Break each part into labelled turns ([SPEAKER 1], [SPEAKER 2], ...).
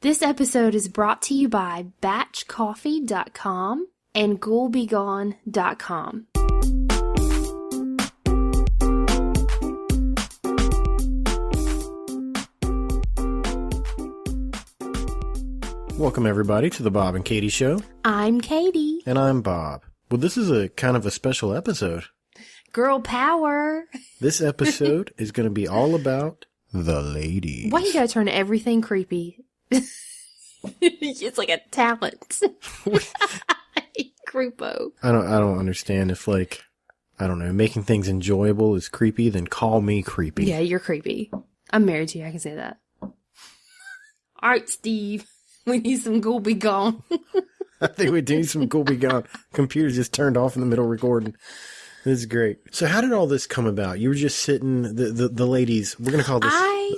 [SPEAKER 1] This episode is brought to you by batchcoffee.com and ghouls-be-gone.com.
[SPEAKER 2] Welcome, everybody, to the Bob and Katie Show.
[SPEAKER 1] I'm Katie.
[SPEAKER 2] And I'm Bob. Well, this is a kind of a special episode.
[SPEAKER 1] Girl power.
[SPEAKER 2] This episode is going to be all about the ladies.
[SPEAKER 1] Why you gotta turn everything creepy? It's like a talent. Creepo.
[SPEAKER 2] I don't understand if, like, I don't know, making things enjoyable is creepy, then call me creepy.
[SPEAKER 1] Yeah, you're creepy. I'm married to you, I can say that. Alright, Steve. We need some ghouls-be-gone.
[SPEAKER 2] I think we need some ghouls-be-gone. Computer just turned off in the middle of recording. This is great. So how did all this come about? You were just sitting, the ladies, we're going to call this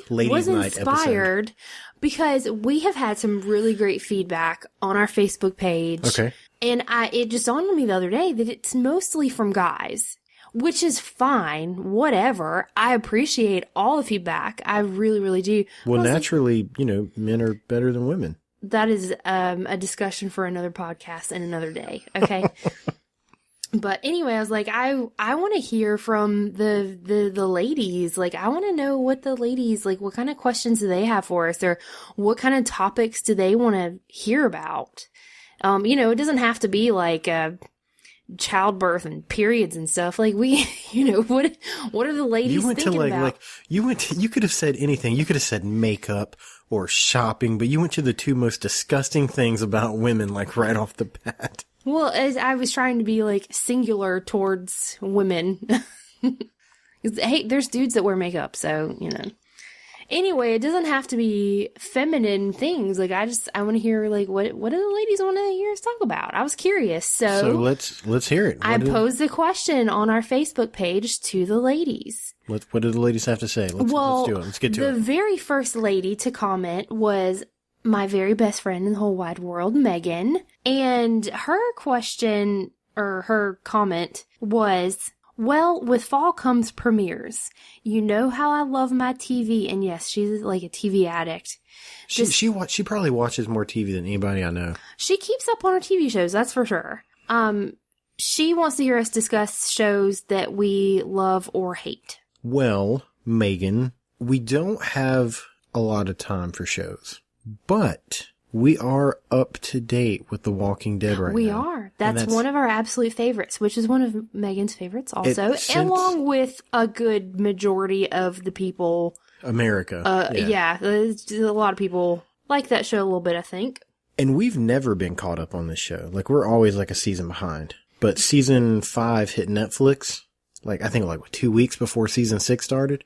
[SPEAKER 2] Ladies Night episode. I was inspired
[SPEAKER 1] because we have had some really great feedback on our Facebook page.
[SPEAKER 2] Okay.
[SPEAKER 1] And it just dawned on me the other day that it's mostly from guys, which is fine, whatever. I appreciate all the feedback. I really, really do.
[SPEAKER 2] Well, naturally, you know, men are better than women.
[SPEAKER 1] That is a discussion for another podcast and another day, okay? But anyway, I was like, I want to hear from the ladies. Like, I want to know what the ladies, like, what kind of questions do they have for us, or what kind of topics do they want to hear about? You know, it doesn't have to be like childbirth and periods and stuff. Like, we, you know, what are the ladies thinking about?
[SPEAKER 2] You could have said anything. You could have said makeup or shopping, but you went to the two most disgusting things about women, like, right off the bat.
[SPEAKER 1] Well, as I was trying to be, like, singular towards women. Hey, there's dudes that wear makeup, so, you know. Anyway, it doesn't have to be feminine things. Like, I want to hear, like, what do the ladies want to hear us talk about? I was curious, so
[SPEAKER 2] let's hear it.
[SPEAKER 1] I posed a question on our Facebook page to the ladies.
[SPEAKER 2] What do the ladies have to say? Let's do it. Let's get to it.
[SPEAKER 1] The very first lady to comment was my very best friend in the whole wide world, Megan. And her question, or her comment, was, well, with fall comes premieres. You know how I love my TV. And yes, she's like a TV addict.
[SPEAKER 2] She probably watches more TV than anybody I know.
[SPEAKER 1] She keeps up on her TV shows, that's for sure. She wants to hear us discuss shows that we love or hate.
[SPEAKER 2] Well, Megan, we don't have a lot of time for shows. But we are up to date with The Walking Dead right now.
[SPEAKER 1] We are. That's one of our absolute favorites, which is one of Megan's favorites also, along with a good majority of the people.
[SPEAKER 2] America.
[SPEAKER 1] Yeah, there's a lot of people like that show a little bit, I think.
[SPEAKER 2] And we've never been caught up on this show. Like, we're always like a season behind. But season 5 hit Netflix, like, I think like 2 weeks before season 6 started.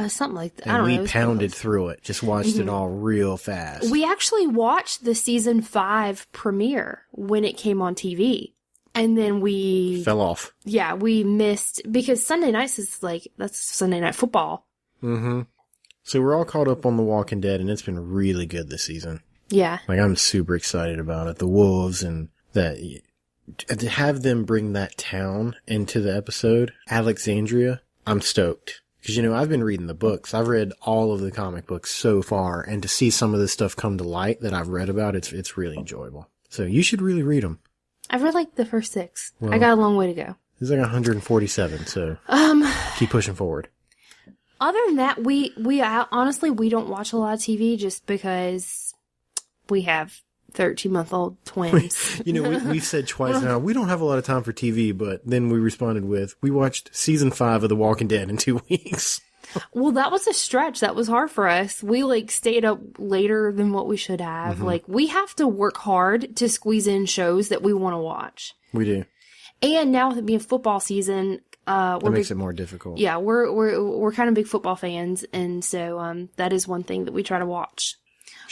[SPEAKER 1] Something like that.
[SPEAKER 2] And
[SPEAKER 1] I don't know.
[SPEAKER 2] We pounded through it. Just watched it all real fast.
[SPEAKER 1] We actually watched the season 5 premiere when it came on TV. And then we
[SPEAKER 2] fell off.
[SPEAKER 1] Yeah, we missed, because Sunday nights is like, that's Sunday Night Football.
[SPEAKER 2] Mm-hmm. So we're all caught up on The Walking Dead, and it's been really good this season.
[SPEAKER 1] Yeah.
[SPEAKER 2] Like, I'm super excited about it. The wolves, and that, to have them bring that town into the episode, Alexandria, I'm stoked. Because, you know, I've been reading the books. I've read all of the comic books so far, and to see some of this stuff come to light that I've read about, it's really enjoyable. So you should really read them.
[SPEAKER 1] I've read like the first 6.
[SPEAKER 2] Well,
[SPEAKER 1] I got a long way to go.
[SPEAKER 2] There's like 147, so keep pushing forward.
[SPEAKER 1] Other than that, we honestly, we don't watch a lot of TV just because we have 13-month-old twins.
[SPEAKER 2] You know, we've said twice now, we don't have a lot of time for TV, but then we responded with, we watched season 5 of The Walking Dead in 2 weeks.
[SPEAKER 1] Well, that was a stretch. That was hard for us. We, like, stayed up later than what we should have. Mm-hmm. Like, we have to work hard to squeeze in shows that we want to watch.
[SPEAKER 2] We do.
[SPEAKER 1] And now with it being football season,
[SPEAKER 2] that makes it more difficult.
[SPEAKER 1] Yeah, we're kind of big football fans, and so that is one thing that we try to watch.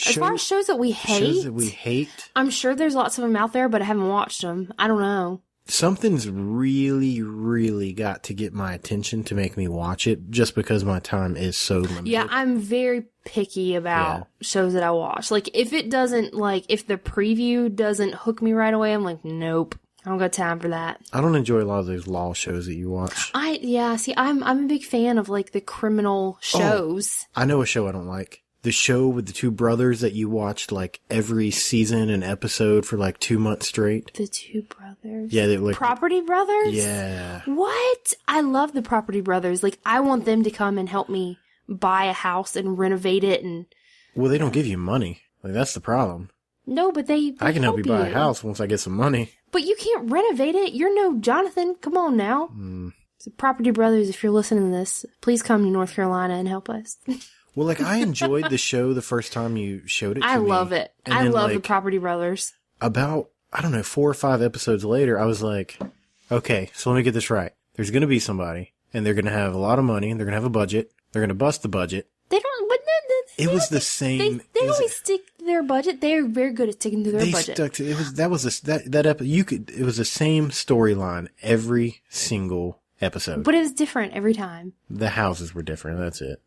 [SPEAKER 1] As far as shows that we hate, I'm sure there's lots of them out there, but I haven't watched them. I don't know.
[SPEAKER 2] Something's really, really got to get my attention to make me watch it, just because my time is so limited.
[SPEAKER 1] Yeah, I'm very picky about shows that I watch. Like, if it doesn't, like, if the preview doesn't hook me right away, I'm like, nope. I don't got time for that.
[SPEAKER 2] I don't enjoy a lot of those law shows that you watch.
[SPEAKER 1] I'm a big fan of, like, the criminal shows.
[SPEAKER 2] I know a show I don't like. the show with the two brothers that you watched like every season and episode for like 2 months straight?
[SPEAKER 1] The Two Brothers?
[SPEAKER 2] Yeah, they were like
[SPEAKER 1] Property Brothers?
[SPEAKER 2] Yeah.
[SPEAKER 1] What? I love the Property Brothers. Like, I want them to come and help me buy a house and renovate it and...
[SPEAKER 2] Well, they don't give you money. Like, that's the problem.
[SPEAKER 1] No, but they
[SPEAKER 2] I can help you buy a house once I get some money.
[SPEAKER 1] But you can't renovate it. You're no Jonathan. Come on now. So Property Brothers, if you're listening to this, please come to North Carolina and help us.
[SPEAKER 2] Well, like, I enjoyed the show the first time you showed it to me.
[SPEAKER 1] I love it.
[SPEAKER 2] And
[SPEAKER 1] I
[SPEAKER 2] then,
[SPEAKER 1] love the
[SPEAKER 2] like,
[SPEAKER 1] Property Brothers.
[SPEAKER 2] About, I don't know, 4 or 5 episodes later, I was like, okay, so let me get this right. There's going to be somebody, and they're going to have a lot of money, and they're going to have a budget. They're going to bust the budget.
[SPEAKER 1] They don't, but
[SPEAKER 2] It was the same.
[SPEAKER 1] They always stick to their budget. They're very good at sticking to their
[SPEAKER 2] They
[SPEAKER 1] budget.
[SPEAKER 2] stuck to it. It was the same storyline every single episode.
[SPEAKER 1] But it was different every time.
[SPEAKER 2] The houses were different. That's it.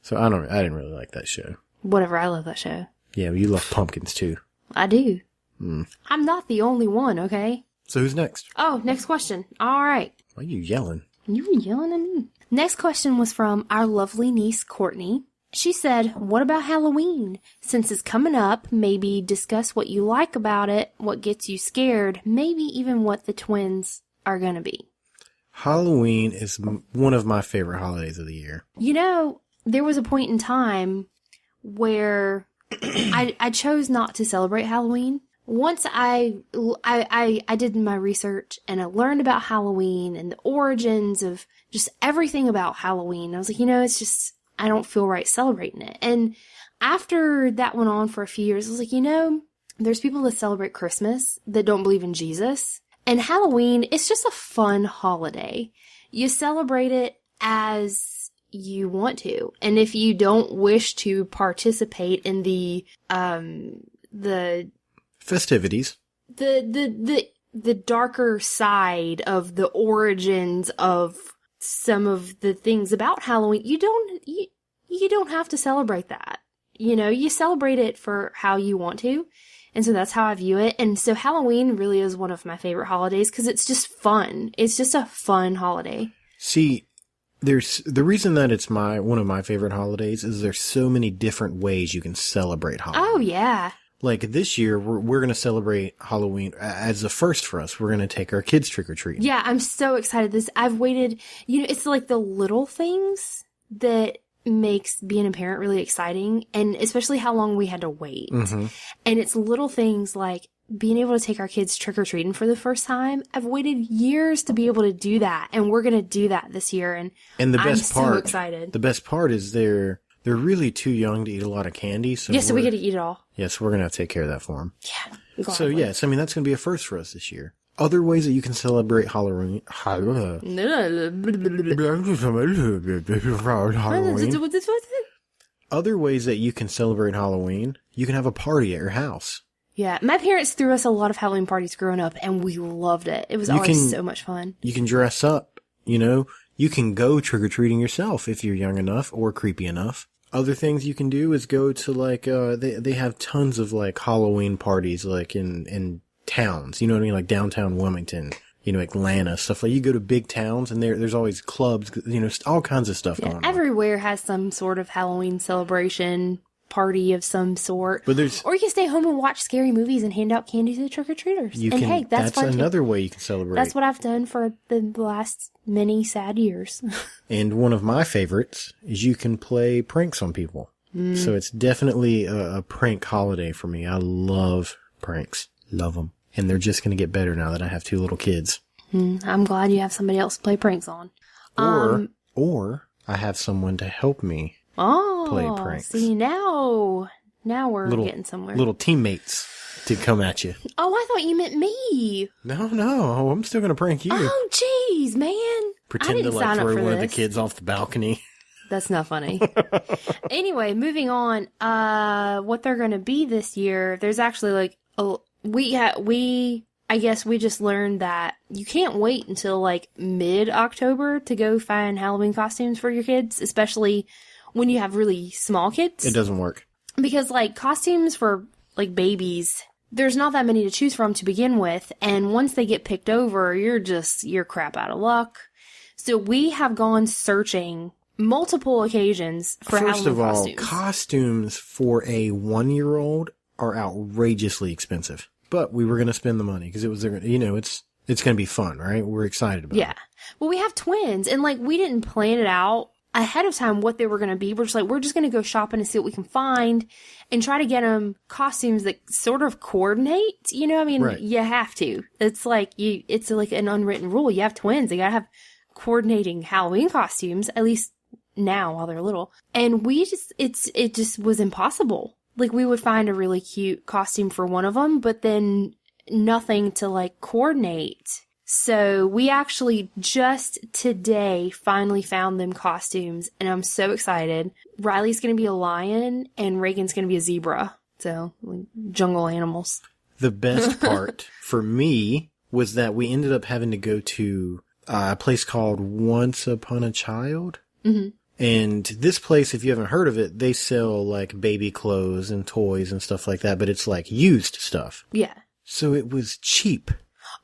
[SPEAKER 2] So I didn't really like that show.
[SPEAKER 1] Whatever, I love that show.
[SPEAKER 2] Yeah, but you love pumpkins too.
[SPEAKER 1] I do. I'm not the only one, okay?
[SPEAKER 2] So who's next?
[SPEAKER 1] Oh, next question. All right.
[SPEAKER 2] Why are you yelling?
[SPEAKER 1] You were yelling at me. Next question was from our lovely niece, Courtney. She said, what about Halloween? Since it's coming up, maybe discuss what you like about it, what gets you scared, maybe even what the twins are going to be.
[SPEAKER 2] Halloween is one of my favorite holidays of the year.
[SPEAKER 1] You know, there was a point in time where I chose not to celebrate Halloween. Once I did my research and I learned about Halloween and the origins of just everything about Halloween. I was like, it's just, I don't feel right celebrating it. And after that went on for a few years, I was like, there's people that celebrate Christmas that don't believe in Jesus. And Halloween, it's just a fun holiday. You celebrate it as you want to. And if you don't wish to participate in the
[SPEAKER 2] festivities,
[SPEAKER 1] the darker side of the origins of some of the things about Halloween, you don't have to celebrate that. You celebrate it for how you want to. And so that's how I view it. And so Halloween really is one of my favorite holidays because it's just fun. It's just a fun holiday.
[SPEAKER 2] See, there's the reason that it's one of my favorite holidays is there's so many different ways you can celebrate Halloween.
[SPEAKER 1] Oh, yeah.
[SPEAKER 2] Like this year, we're going to celebrate Halloween as a first for us. We're going to take our kids trick-or-treating.
[SPEAKER 1] Yeah, I'm so excited. I've waited, it's like the little things that makes being a parent really exciting, and especially how long we had to wait.
[SPEAKER 2] Mm-hmm.
[SPEAKER 1] And it's little things like being able to take our kids trick-or-treating for the first time. I've waited years to be able to do that, and we're going to do that this year. And
[SPEAKER 2] the best part,
[SPEAKER 1] so excited.
[SPEAKER 2] The best part is they're really too young to eat a lot of candy. So
[SPEAKER 1] so we get to eat it all.
[SPEAKER 2] Yes, we're going to have to take care of that for them.
[SPEAKER 1] Yeah. Gladly.
[SPEAKER 2] So yes, that's going to be a first for us this year. Other ways that you can celebrate Halloween. Other ways that you can celebrate Halloween, you can have a party at your house.
[SPEAKER 1] Yeah, my parents threw us a lot of Halloween parties growing up, and we loved it. It was always so much fun.
[SPEAKER 2] You can dress up, you can go trick-or-treating yourself if you're young enough or creepy enough. Other things you can do is go to like, they have tons of like Halloween parties like in towns, you know what I mean? Like downtown Wilmington, Atlanta, stuff like you go to big towns and there's always clubs, all kinds of stuff going on.
[SPEAKER 1] Everywhere has some sort of Halloween celebration party of some sort.
[SPEAKER 2] Or
[SPEAKER 1] you can stay home and watch scary movies and hand out candy to the trick-or-treaters. That's fun
[SPEAKER 2] another
[SPEAKER 1] too.
[SPEAKER 2] way you can celebrate.
[SPEAKER 1] That's what I've done for the last many sad years.
[SPEAKER 2] And one of my favorites is you can play pranks on people. So it's definitely a prank holiday for me. I love pranks. Love them. And they're just going to get better now that I have 2 little kids.
[SPEAKER 1] I'm glad you have somebody else to play pranks on.
[SPEAKER 2] Or I have someone to help me play pranks.
[SPEAKER 1] See, now we're getting somewhere.
[SPEAKER 2] Little teammates to come at you.
[SPEAKER 1] Oh, I thought you meant me.
[SPEAKER 2] No, I'm still going to prank you.
[SPEAKER 1] Oh, jeez, man.
[SPEAKER 2] Pretend to like throw one of the kids off the balcony.
[SPEAKER 1] That's not funny. Anyway, moving on. What they're going to be this year, there's actually like, I guess we just learned that you can't wait until like mid-October to go find Halloween costumes for your kids, especially when you have really small kids.
[SPEAKER 2] It doesn't work. Because
[SPEAKER 1] like costumes for like babies, there's not that many to choose from to begin with. And once they get picked over, you're crap out of luck. So we have gone searching multiple occasions for
[SPEAKER 2] First
[SPEAKER 1] Halloween
[SPEAKER 2] of all,
[SPEAKER 1] costumes.
[SPEAKER 2] costumes for a 1-year-old are outrageously expensive. But we were going to spend the money because it was, it's going to be fun, right? We're excited about it.
[SPEAKER 1] Yeah. Well, we have twins, and like we didn't plan it out ahead of time what they were going to be. We're just going to go shopping and see what we can find and try to get them costumes that sort of coordinate. You know, I mean,
[SPEAKER 2] Right.
[SPEAKER 1] You have to. It's like an unwritten rule. You have twins. They got to have coordinating Halloween costumes, at least now while they're little. And it just was impossible. Like we would find a really cute costume for one of them, but then nothing to like coordinate. So we actually just today finally found them costumes, and I'm so excited. Riley's going to be a lion and Reagan's going to be a zebra. So like, jungle animals.
[SPEAKER 2] The best part for me was that we ended up having to go to a place called Once Upon a Child.
[SPEAKER 1] Mm-hmm.
[SPEAKER 2] And this place, if you haven't heard of it, they sell like baby clothes and toys and stuff like that, but it's like used stuff.
[SPEAKER 1] Yeah.
[SPEAKER 2] So it was cheap.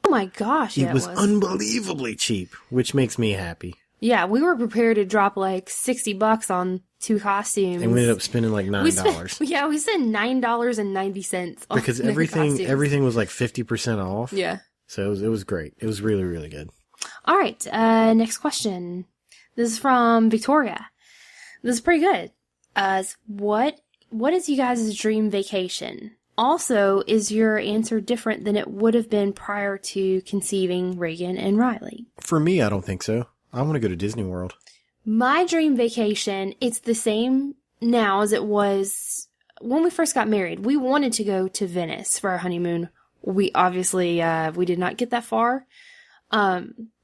[SPEAKER 1] Oh my gosh. Yeah,
[SPEAKER 2] It was unbelievably cheap, which makes me happy.
[SPEAKER 1] Yeah, we were prepared to drop like $60 on 2 costumes.
[SPEAKER 2] And we ended up spending like $9.
[SPEAKER 1] we spent $9.90 on
[SPEAKER 2] Because
[SPEAKER 1] their costumes.
[SPEAKER 2] everything was like 50% off.
[SPEAKER 1] Yeah.
[SPEAKER 2] So it was great. It was really, really good.
[SPEAKER 1] All right. Next question. This is from Victoria. This is pretty good. What is you guys' dream vacation? Also, is your answer different than it would have been prior to conceiving Reagan and Riley?
[SPEAKER 2] For me, I don't think so. I want to go to Disney World.
[SPEAKER 1] My dream vacation, it's the same now as it was when we first got married. We wanted to go to Venice for our honeymoon. We obviously, we did not get that far.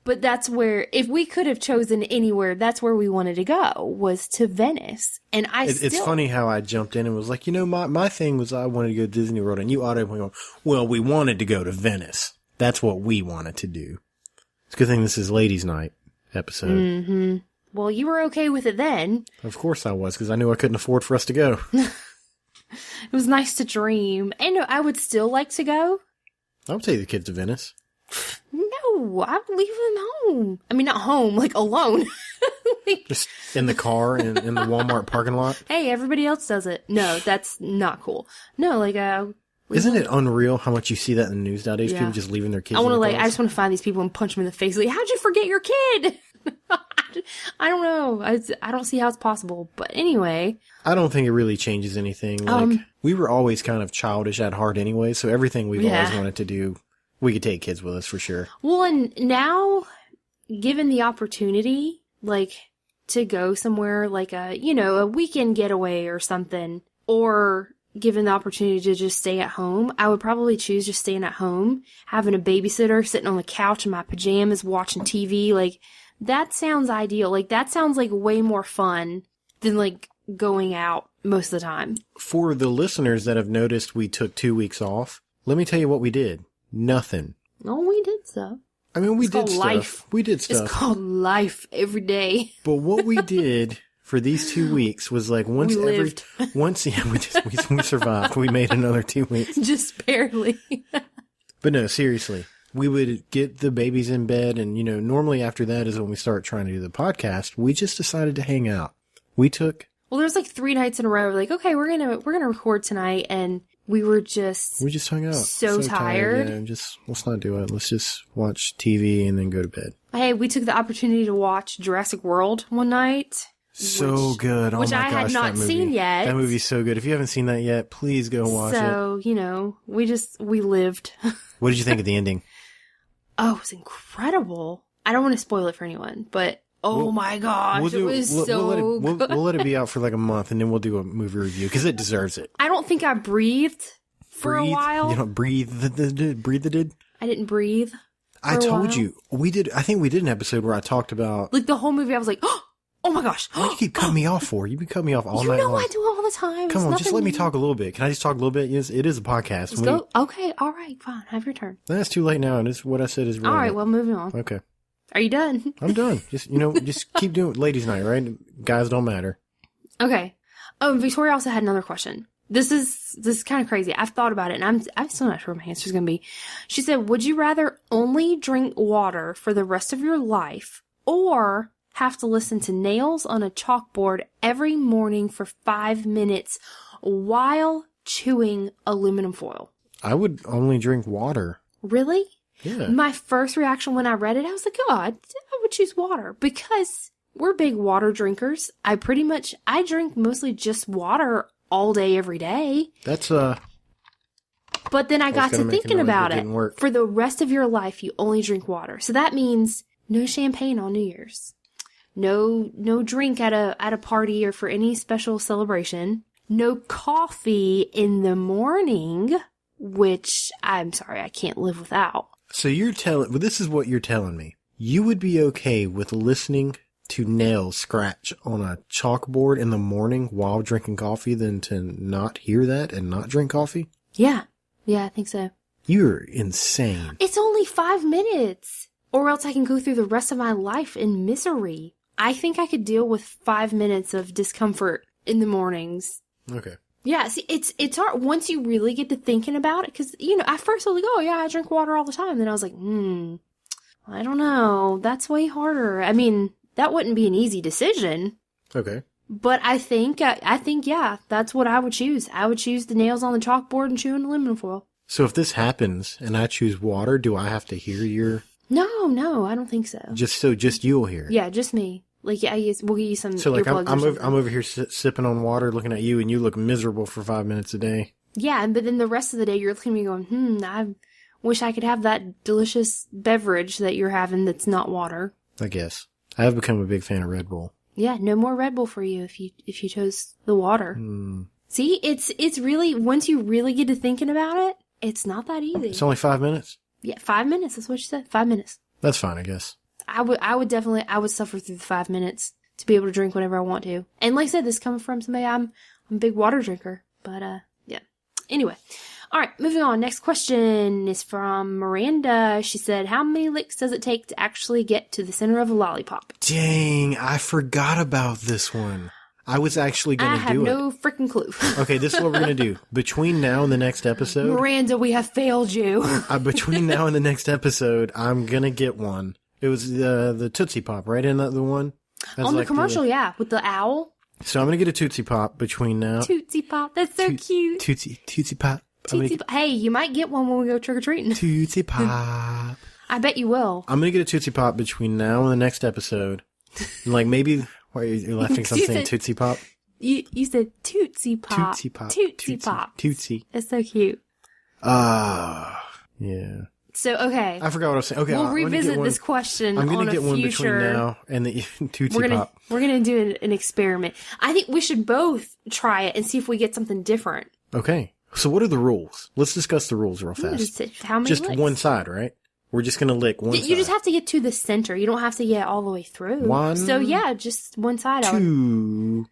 [SPEAKER 1] But that's where, if we could have chosen anywhere, that's where we wanted to go, was to Venice. And
[SPEAKER 2] It's funny how I jumped in and was like, my thing was I wanted to go to Disney World, and you automatically go, well, we wanted to go to Venice. That's what we wanted to do. It's a good thing this is Ladies' Night episode.
[SPEAKER 1] Mm-hmm. Well, you were okay with it then.
[SPEAKER 2] Of course I was, because I knew I couldn't afford for us to go.
[SPEAKER 1] It was nice to dream. And I would still like to go.
[SPEAKER 2] I would take the kids to Venice.
[SPEAKER 1] No, I would leave them home. I mean, not home, like alone.
[SPEAKER 2] Just in the car in the Walmart parking lot.
[SPEAKER 1] Hey, everybody else does it. No, that's not cool. No, like,
[SPEAKER 2] Isn't it unreal how much you see that in the news nowadays?
[SPEAKER 1] Yeah.
[SPEAKER 2] People just leaving their kids.
[SPEAKER 1] I just want to find these people and punch them in the face. Like, how'd you forget your kid? I don't know. I don't see how it's possible. But anyway.
[SPEAKER 2] I don't think it really changes anything. Like, we were always kind of childish at heart anyway, so everything we've always wanted to do, we could take kids with us for sure.
[SPEAKER 1] Well, and now, given the opportunity, like, to go somewhere like a weekend getaway or something, or given the opportunity to just stay at home, I would probably choose just staying at home, having a babysitter, sitting on the couch in my pajamas, watching TV. Like, that sounds ideal. Like, that sounds like way more fun than like going out most of the time.
[SPEAKER 2] For the listeners that have noticed we took 2 weeks off, let me tell you what we did. Nothing.
[SPEAKER 1] Oh, we did stuff.
[SPEAKER 2] I mean, we
[SPEAKER 1] It's
[SPEAKER 2] did
[SPEAKER 1] called
[SPEAKER 2] stuff.
[SPEAKER 1] life.
[SPEAKER 2] We did stuff.
[SPEAKER 1] It's called life every day.
[SPEAKER 2] But what we did for these 2 weeks was like once
[SPEAKER 1] We lived.
[SPEAKER 2] we survived. We made another 2 weeks.
[SPEAKER 1] Just barely.
[SPEAKER 2] But no, seriously. We would get the babies in bed, and normally after that is when we start trying to do the podcast. We just decided to hang out.
[SPEAKER 1] Well, there's like 3 nights in a row. We're like, okay, we're gonna record tonight, and we just
[SPEAKER 2] hung out.
[SPEAKER 1] so tired.
[SPEAKER 2] Yeah, let's not do it. Let's just watch TV and then go to bed.
[SPEAKER 1] Hey, we took the opportunity to watch Jurassic World one night.
[SPEAKER 2] So good. Oh
[SPEAKER 1] Which
[SPEAKER 2] my
[SPEAKER 1] I
[SPEAKER 2] gosh,
[SPEAKER 1] had not
[SPEAKER 2] that movie.
[SPEAKER 1] seen yet.
[SPEAKER 2] That movie's so good. If you haven't seen that yet, please go watch it.
[SPEAKER 1] So, we lived.
[SPEAKER 2] What did you think of the ending?
[SPEAKER 1] Oh, it was incredible. I don't want to spoil it for anyone, but my gosh, it was so good.
[SPEAKER 2] We'll let it be out for like a month, and then we'll do a movie review because it deserves it.
[SPEAKER 1] I don't think I breathed for a while.
[SPEAKER 2] You don't breathe. Breathe the did.
[SPEAKER 1] I didn't breathe.
[SPEAKER 2] I told you we did. I think we did an episode where I talked about
[SPEAKER 1] like the whole movie. I was like, oh my gosh.
[SPEAKER 2] What do you keep cutting me off for? You've been cutting me off all night long.
[SPEAKER 1] I do it all the time.
[SPEAKER 2] Come on, just let me talk a little bit. Can I just talk a little bit? Yes, it is a podcast.
[SPEAKER 1] Let's go. Okay, all right, fine. Have your turn.
[SPEAKER 2] That's too late now, and this what I said is wrong.
[SPEAKER 1] All right, well, moving on.
[SPEAKER 2] Okay.
[SPEAKER 1] Are you done?
[SPEAKER 2] I'm done. Just keep doing Ladies' Night, right? Guys don't matter.
[SPEAKER 1] Okay. Oh, Victoria also had another question. This is kind of crazy. I've thought about it, and I'm still not sure what my answer is going to be. She said, would you rather only drink water for the rest of your life or have to listen to nails on a chalkboard every morning for 5 minutes while chewing aluminum foil.
[SPEAKER 2] I would only drink water.
[SPEAKER 1] Really?
[SPEAKER 2] Yeah.
[SPEAKER 1] My first reaction when I read it, I was like, oh, I would choose water because we're big water drinkers. I drink mostly just water all day, every day.
[SPEAKER 2] That's,
[SPEAKER 1] But then I got to thinking about it.
[SPEAKER 2] Didn't work.
[SPEAKER 1] For the rest of your life, you only drink water. So that means no champagne on New Year's. No drink at a party or for any special celebration. No coffee in the morning, which I'm sorry, I can't live without.
[SPEAKER 2] So this is what you're telling me. You would be okay with listening to nails scratch on a chalkboard in the morning while drinking coffee than to not hear that and not drink coffee?
[SPEAKER 1] Yeah. Yeah, I think so.
[SPEAKER 2] You're insane.
[SPEAKER 1] It's only 5 minutes. Or else I can go through the rest of my life in misery. I think I could deal with 5 minutes of discomfort in the mornings.
[SPEAKER 2] Okay.
[SPEAKER 1] Yeah, see, it's hard once you really get to thinking about it. Because, at first I was like, oh, yeah, I drink water all the time. Then I was like, I don't know. That's way harder. I mean, that wouldn't be an easy decision.
[SPEAKER 2] Okay.
[SPEAKER 1] But I think, yeah, that's what I would choose. I would choose the nails on the chalkboard and chewing aluminum foil.
[SPEAKER 2] So if this happens and I choose water, do I have to hear your...
[SPEAKER 1] No, I don't think so.
[SPEAKER 2] Just you'll hear.
[SPEAKER 1] Yeah, just me. Like, yeah, we'll give you some.
[SPEAKER 2] So like
[SPEAKER 1] earplugs
[SPEAKER 2] I'm over here sipping on water, looking at you, and you look miserable for 5 minutes a day.
[SPEAKER 1] Yeah, but then the rest of the day you're looking at me going, I wish I could have that delicious beverage that you're having that's not water.
[SPEAKER 2] I guess I have become a big fan of Red Bull.
[SPEAKER 1] Yeah, no more Red Bull for you if you chose the water. See, it's really once you really get to thinking about it, it's not that easy.
[SPEAKER 2] It's only 5 minutes.
[SPEAKER 1] Yeah, 5 minutes. That's what you said. 5 minutes.
[SPEAKER 2] That's fine, I guess.
[SPEAKER 1] I would suffer through the 5 minutes to be able to drink whenever I want to. And like I said, this coming from somebody, I'm a big water drinker. But, yeah. Anyway. All right, moving on. Next question is from Miranda. She said, how many licks does it take to actually get to the center of a lollipop?
[SPEAKER 2] Dang, I forgot about this one. I was actually going to do it.
[SPEAKER 1] I have no freaking clue.
[SPEAKER 2] Okay, this is what we're going to do. Between now and the next episode...
[SPEAKER 1] Miranda, we have failed you.
[SPEAKER 2] Between now and the next episode, I'm going to get one. It was the Tootsie Pop, right? Isn't that the one? That's
[SPEAKER 1] on the commercial, yeah, with the owl.
[SPEAKER 2] So I'm going to get a Tootsie Pop between now...
[SPEAKER 1] Tootsie Pop, that's so cute.
[SPEAKER 2] Tootsie Pop.
[SPEAKER 1] Hey, you might get one when we go trick-or-treating.
[SPEAKER 2] Tootsie Pop.
[SPEAKER 1] I bet you will.
[SPEAKER 2] I'm going to get a Tootsie Pop between now and the next episode. And like maybe... Why are you laughing because I'm saying Tootsie Pop?
[SPEAKER 1] You said Tootsie Pop.
[SPEAKER 2] Tootsie Pop.
[SPEAKER 1] Tootsie Pop.
[SPEAKER 2] Tootsie.
[SPEAKER 1] That's so cute.
[SPEAKER 2] Yeah.
[SPEAKER 1] So, okay.
[SPEAKER 2] I forgot what I was saying. Okay,
[SPEAKER 1] we'll revisit this question on a future...
[SPEAKER 2] I'm going to get one between now and the Tootsie Pop.
[SPEAKER 1] We're going to do an experiment. I think we should both try it and see if we get something different.
[SPEAKER 2] Okay. So what are the rules? Let's discuss the rules real fast.
[SPEAKER 1] How many
[SPEAKER 2] Just
[SPEAKER 1] licks?
[SPEAKER 2] one side, right? We're just going to lick one side.
[SPEAKER 1] You just have to get to the center. You don't have to get all the way through.
[SPEAKER 2] One.
[SPEAKER 1] So yeah, just one side.
[SPEAKER 2] 2,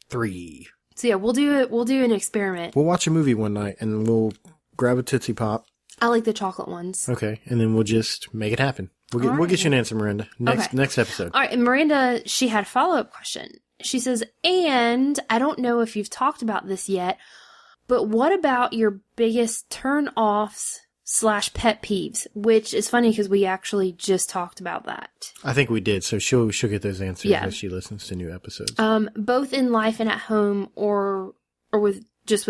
[SPEAKER 2] 3.
[SPEAKER 1] So yeah, we'll do an experiment.
[SPEAKER 2] We'll watch a movie one night and we'll grab a Tootsie Pop.
[SPEAKER 1] I like the chocolate ones.
[SPEAKER 2] Okay, and then we'll just make it happen. We'll get you an answer, Miranda. Next episode.
[SPEAKER 1] All right, and Miranda, she had a follow-up question. She says, and I don't know if you've talked about this yet, but what about your biggest turn-offs / pet peeves? Which is funny because we actually just talked about that.
[SPEAKER 2] I think we did, so she'll get those answers as she listens to new episodes.
[SPEAKER 1] Both in life and at home or with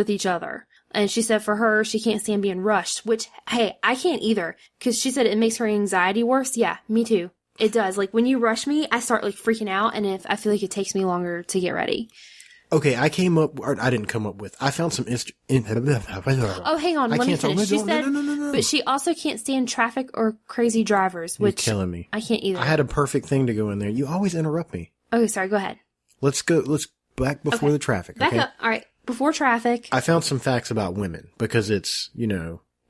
[SPEAKER 1] each other. And she said for her, she can't stand being rushed, which, hey, I can't either. Because she said it makes her anxiety worse. Yeah, me too. It does. Like, when you rush me, I start, like, freaking out, and if I feel like it takes me longer to get ready.
[SPEAKER 2] Okay, I didn't come up with, I found some
[SPEAKER 1] Oh, hang on, let me finish. She said, no. But she also can't stand traffic or crazy drivers, which...
[SPEAKER 2] You're killing me.
[SPEAKER 1] I can't either.
[SPEAKER 2] I had a perfect thing to go in there. You always interrupt me.
[SPEAKER 1] Okay, sorry, go ahead.
[SPEAKER 2] Let's back before the traffic, okay?
[SPEAKER 1] Back up, alright. Before traffic.
[SPEAKER 2] I found some facts about women, because it's,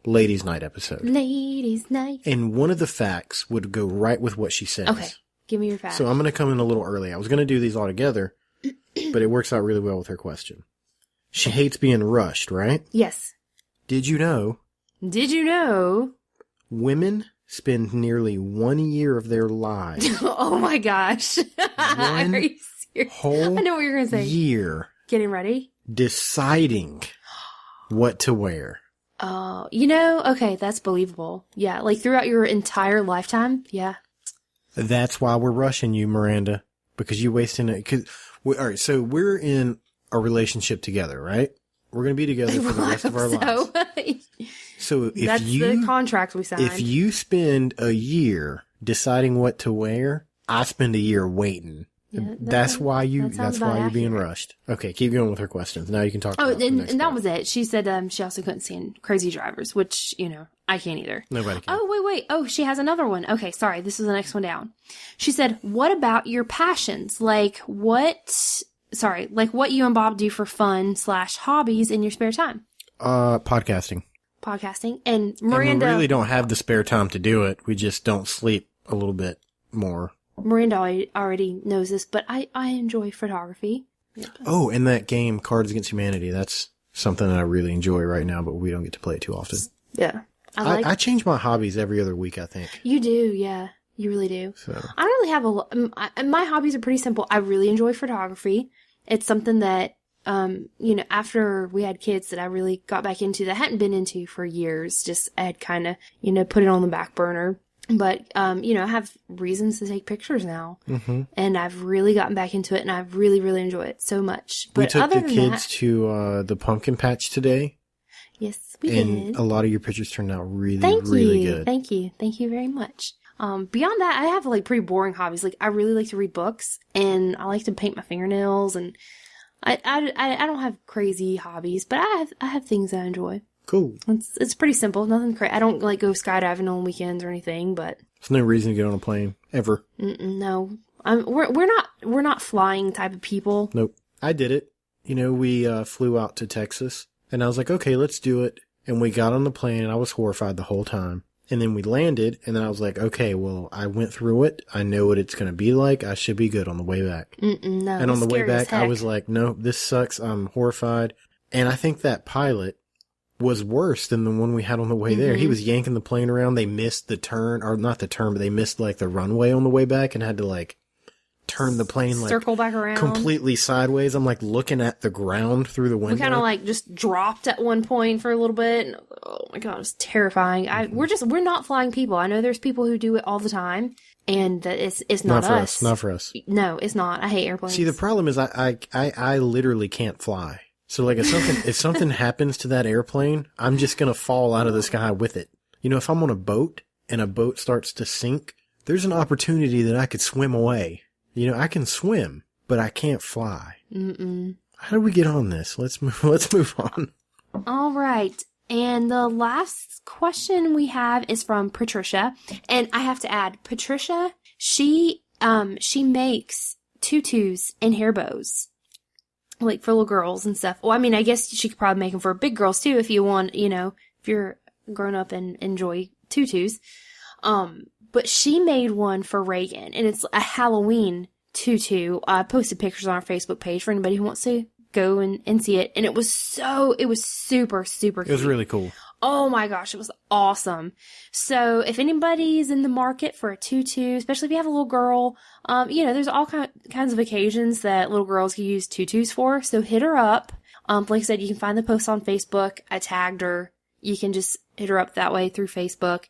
[SPEAKER 2] ladies' night episode.
[SPEAKER 1] Ladies' night.
[SPEAKER 2] And one of the facts would go right with what she says.
[SPEAKER 1] Okay, give me your facts.
[SPEAKER 2] So I'm going to come in a little early. I was going to do these all together, but it works out really well with her question. She hates being rushed, right?
[SPEAKER 1] Yes.
[SPEAKER 2] Did you know women spend nearly 1 year of their lives?
[SPEAKER 1] Oh my gosh. Are you serious?
[SPEAKER 2] Whole
[SPEAKER 1] I know what you're going to say.
[SPEAKER 2] Year.
[SPEAKER 1] Getting ready?
[SPEAKER 2] Deciding what to wear.
[SPEAKER 1] Oh, okay, that's believable. Yeah, like throughout your entire lifetime, yeah.
[SPEAKER 2] That's why we're rushing you, Miranda, because you wasting it. All right, so we're in a relationship together, right? We're going to be together for the rest of our lives. So if
[SPEAKER 1] that's the contract we signed.
[SPEAKER 2] If you spend a year deciding what to wear, I spend a year waiting. Yeah, that's why you're being rushed. Okay, keep going with her questions. Now you can talk.
[SPEAKER 1] And that was it. She said she also couldn't stand Crazy Drivers, which I can't either.
[SPEAKER 2] Nobody can.
[SPEAKER 1] Oh wait. Oh, she has another one. Okay, sorry. This is the next one down. She said, "What about your passions? Like what you and Bob do for fun / hobbies in your spare time?"
[SPEAKER 2] Podcasting.
[SPEAKER 1] And Miranda.
[SPEAKER 2] And we really don't have the spare time to do it. We just don't sleep a little bit more.
[SPEAKER 1] Miranda already knows this, but I enjoy photography. Yep.
[SPEAKER 2] Oh, and that game, Cards Against Humanity, that's something that I really enjoy right now, but we don't get to play it too often.
[SPEAKER 1] Yeah.
[SPEAKER 2] I change my hobbies every other week, I think.
[SPEAKER 1] You do, yeah. You really do. So. I don't really have my hobbies are pretty simple. I really enjoy photography. It's something that, after we had kids that I really got back into that I hadn't been into for years. Just, I had kind of, put it on the back burner. But, I have reasons to take pictures now. Mm-hmm. And I've really gotten back into it, and I really, really enjoy it so much. But
[SPEAKER 2] we took the kids to the pumpkin patch today.
[SPEAKER 1] Yes, we did.
[SPEAKER 2] And a lot of your pictures turned out really, really good.
[SPEAKER 1] Thank you. Thank you very much. Beyond that, I have pretty boring hobbies. I really like to read books, and I like to paint my fingernails, and I don't have crazy hobbies, but I have things that I enjoy.
[SPEAKER 2] Cool.
[SPEAKER 1] It's pretty simple. Nothing crazy. I don't go skydiving on weekends or anything, but
[SPEAKER 2] there's no reason to get on a plane ever.
[SPEAKER 1] No, we're not flying type of people.
[SPEAKER 2] Nope. I did it. We flew out to Texas, and I was like, okay, let's do it. And we got on the plane, and I was horrified the whole time. And then we landed, and then I was like, okay, well, I went through it. I know what it's going to be like. I should be good on the way back.
[SPEAKER 1] No,
[SPEAKER 2] and on the way back, I was like, no, this sucks. I'm horrified. And I think that pilot was worse than the one we had on the way there. He was yanking the plane around. They missed the turn, or not the turn, but they missed the runway on the way back and had to turn the plane
[SPEAKER 1] circle back around
[SPEAKER 2] completely sideways. I'm looking at the ground through the window.
[SPEAKER 1] We kind of just dropped at one point for a little bit. And, oh my god, it was terrifying. We're not flying people. I know there's people who do it all the time, and it's not us.
[SPEAKER 2] Not for us.
[SPEAKER 1] No, it's not. I hate airplanes.
[SPEAKER 2] See, the problem is I literally can't fly. So if something happens to that airplane, I'm just going to fall out of the sky with it. If I'm on a boat and a boat starts to sink, there's an opportunity that I could swim away. I can swim, but I can't fly. How do we get on this? Let's move on.
[SPEAKER 1] All right. And the last question we have is from Patricia. And I have to add, Patricia, she makes tutus and hair bows. For little girls and stuff. Well, I mean, I guess she could probably make them for big girls too if you want, if you're grown up and enjoy tutus. But she made one for Reagan, and it's a Halloween tutu. I posted pictures on our Facebook page for anybody who wants to go and see it. And it was super, super cute.
[SPEAKER 2] It was really cool.
[SPEAKER 1] Oh my gosh, it was awesome. So if anybody's in the market for a tutu, especially if you have a little girl, there's all kinds of occasions that little girls can use tutus for. So hit her up. Like I said, you can find the post on Facebook. I tagged her. You can just hit her up that way through Facebook.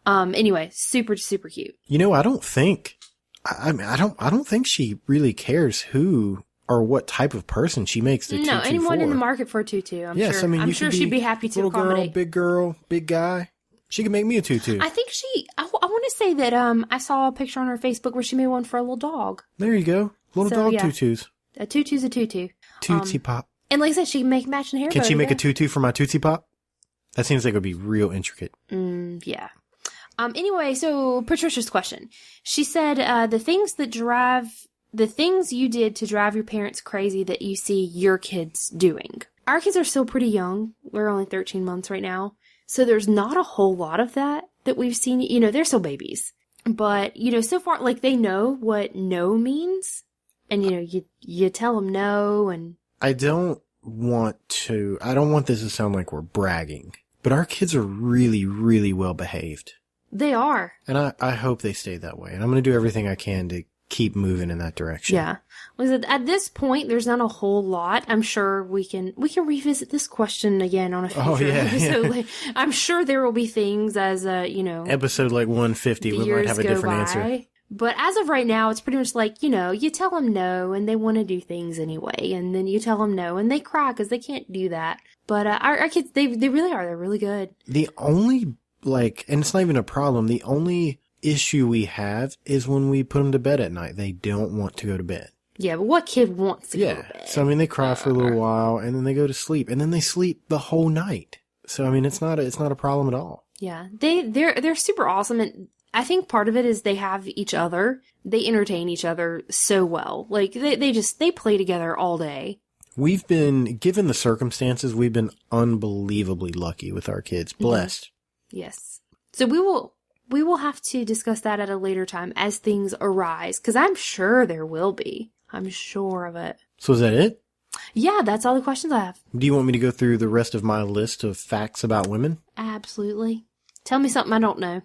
[SPEAKER 1] Anyway, super, super cute.
[SPEAKER 2] I don't think, I don't think she really cares who or what type of person she makes the tutu for.
[SPEAKER 1] No, anyone in the market for a tutu, I'm sure.
[SPEAKER 2] I'm
[SPEAKER 1] sure she'd be happy to
[SPEAKER 2] accommodate. Little girl, big guy. She can make me a tutu.
[SPEAKER 1] I think I want to say that, I saw a picture on her Facebook where she made one for a little dog.
[SPEAKER 2] There you go. Dog tutus.
[SPEAKER 1] A tutu's a tutu.
[SPEAKER 2] Tootsie Pop.
[SPEAKER 1] And like I said, she can make matching hair.
[SPEAKER 2] Can she make a tutu for my Tootsie Pop? That seems like it would be real intricate.
[SPEAKER 1] Yeah. Anyway, so Patricia's question. She said, the things you did to drive your parents crazy that you see your kids doing. Our kids are still pretty young. We're only 13 months right now. So there's not a whole lot of that we've seen. They're still babies. But, so far, they know what no means. And, you tell them no, and
[SPEAKER 2] I don't want this to sound like we're bragging, but our kids are really, really well behaved.
[SPEAKER 1] They are.
[SPEAKER 2] And I hope they stay that way. And I'm going to do everything I can to keep moving in that direction.
[SPEAKER 1] Yeah. At this point, there's not a whole lot. I'm sure we can revisit this question again on a future episode.
[SPEAKER 2] Yeah.
[SPEAKER 1] I'm sure there will be things as,
[SPEAKER 2] episode 150, we might have a different answer.
[SPEAKER 1] But as of right now, it's pretty much like, you tell them no and they want to do things anyway. And then you tell them no and they cry because they can't do that. But our kids, they really are. They're really good.
[SPEAKER 2] The only, and it's not even a problem. The only issue we have is when we put them to bed at night. They don't want to go to bed.
[SPEAKER 1] Yeah, but what kid wants to go to bed?
[SPEAKER 2] So, they cry for a little while and then they go to sleep. And then they sleep the whole night. So, it's not a problem at all.
[SPEAKER 1] Yeah, they're super awesome. And I think part of it is they have each other. They entertain each other so well. Like, they play together all day.
[SPEAKER 2] We've been, given the circumstances, we've been unbelievably lucky with our kids. Blessed.
[SPEAKER 1] Yes. So we will have to discuss that at a later time as things arise, because I'm sure there will be. I'm sure of it.
[SPEAKER 2] So is that it?
[SPEAKER 1] Yeah, that's all the questions I have.
[SPEAKER 2] Do you want me to go through the rest of my list of facts about women?
[SPEAKER 1] Absolutely. Tell me something I don't know.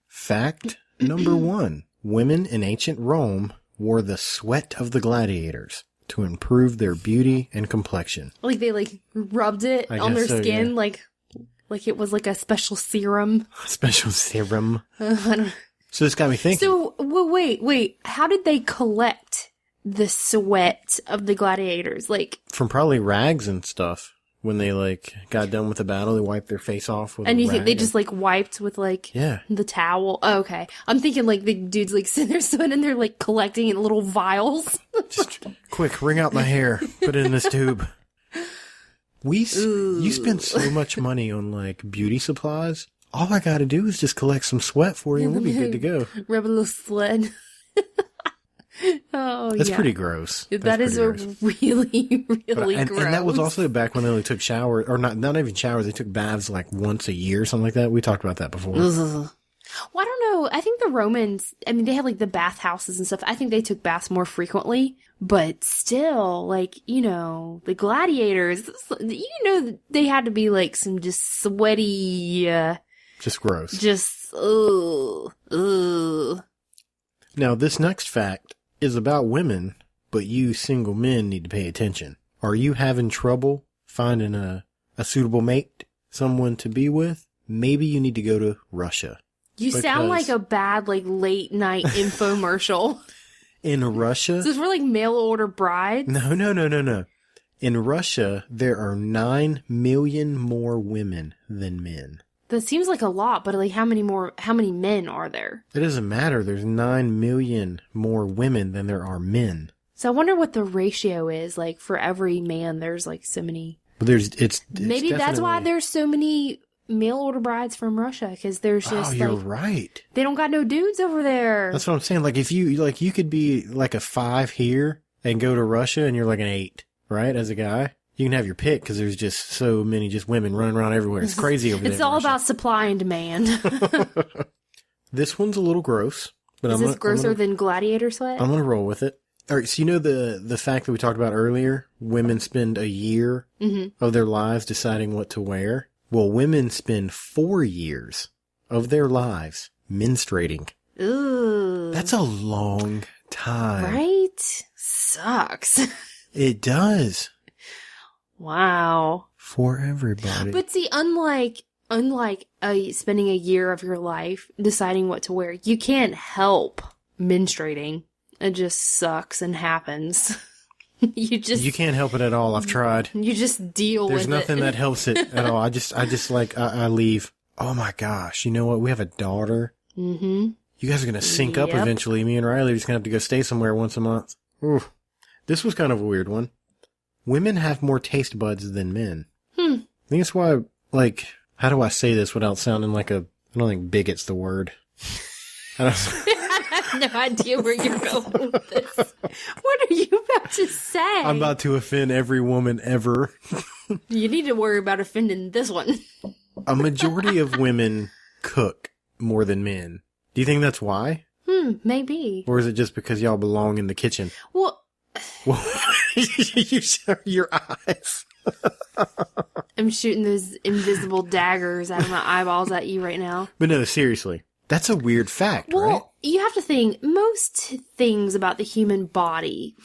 [SPEAKER 2] Fact number 1. Women in ancient Rome wore the sweat of the gladiators to improve their beauty and complexion.
[SPEAKER 1] Like they rubbed it on their skin, yeah. Like it was like a special serum.
[SPEAKER 2] Special serum. So this got me thinking.
[SPEAKER 1] So wait. How did they collect the sweat of the gladiators?
[SPEAKER 2] From probably rags and stuff. When they got done with the battle, they wiped their face off with
[SPEAKER 1] and
[SPEAKER 2] a
[SPEAKER 1] you think
[SPEAKER 2] rag
[SPEAKER 1] they just wiped with the towel? Oh, okay. I'm thinking the dudes sitting there sweating and they're collecting in little vials.
[SPEAKER 2] Just quick, wring out my hair, put it in this tube. You spend so much money on beauty supplies. All I gotta do is just collect some sweat for you and we'll be good to go.
[SPEAKER 1] Rub a little sweat. Oh,
[SPEAKER 2] That's pretty gross.
[SPEAKER 1] That is really, really gross.
[SPEAKER 2] And that was also back when they only took showers, or not even showers, they took baths once a year or something like that. We talked about that before.
[SPEAKER 1] Well, I don't know. I think the Romans, they had the bathhouses and stuff. I think they took baths more frequently, but still, the gladiators, they had to be some just sweaty,
[SPEAKER 2] just gross.
[SPEAKER 1] Just, ugh.
[SPEAKER 2] Now, this next fact is about women, but you single men need to pay attention. Are you having trouble finding a suitable mate, someone to be with? Maybe you need to go to Russia.
[SPEAKER 1] You sound like a bad, late night infomercial.
[SPEAKER 2] In Russia?
[SPEAKER 1] So it's for mail order brides?
[SPEAKER 2] No. In Russia, there are 9 million more women than men.
[SPEAKER 1] That seems like a lot, but how many men are there?
[SPEAKER 2] It doesn't matter. There's 9 million more women than there are men.
[SPEAKER 1] So I wonder what the ratio is. For every man, there's so many.
[SPEAKER 2] But it's
[SPEAKER 1] maybe that's why there's so many mail order brides from Russia, because there's just
[SPEAKER 2] you're right.
[SPEAKER 1] They don't got no dudes over there.
[SPEAKER 2] That's what I'm saying. If you you could be a 5 here and go to Russia and you're an 8, right? As a guy. You can have your pick because there's just so many women running around everywhere. It's crazy over there.
[SPEAKER 1] It's all about supply and demand.
[SPEAKER 2] This one's a little gross. But
[SPEAKER 1] Is this grosser than gladiator sweat?
[SPEAKER 2] I'm going to roll with it. All right, so the fact that we talked about earlier, women spend a year of their lives deciding what to wear. Well, women spend 4 years of their lives menstruating.
[SPEAKER 1] Ooh.
[SPEAKER 2] That's a long time.
[SPEAKER 1] Right? Sucks.
[SPEAKER 2] It does.
[SPEAKER 1] Wow.
[SPEAKER 2] For everybody.
[SPEAKER 1] But see, unlike spending a year of your life deciding what to wear, you can't help menstruating. It just sucks and happens. You
[SPEAKER 2] can't help it at all. I've tried.
[SPEAKER 1] You just deal with it.
[SPEAKER 2] There's nothing that helps it at all. I leave. Oh my gosh. You know what? We have a daughter. Mm-hmm. You guys are going to sync up eventually. Me and Riley are just going to have to go stay somewhere once a month. Oof. This was kind of a weird one. Women have more taste buds than men. I think that's why, how do I say this without sounding I don't think bigot's the word.
[SPEAKER 1] I have no idea where you're going with this. What are you about to say?
[SPEAKER 2] I'm about to offend every woman ever.
[SPEAKER 1] You need to worry about offending this one.
[SPEAKER 2] A majority of women cook more than men. Do you think that's why?
[SPEAKER 1] Maybe.
[SPEAKER 2] Or is it just because y'all belong in the kitchen?
[SPEAKER 1] Well,
[SPEAKER 2] you show your eyes.
[SPEAKER 1] I'm shooting those invisible daggers out of my eyeballs at you right now.
[SPEAKER 2] But no, seriously. That's a weird fact, right?
[SPEAKER 1] Well, you have to think, most things about the human body,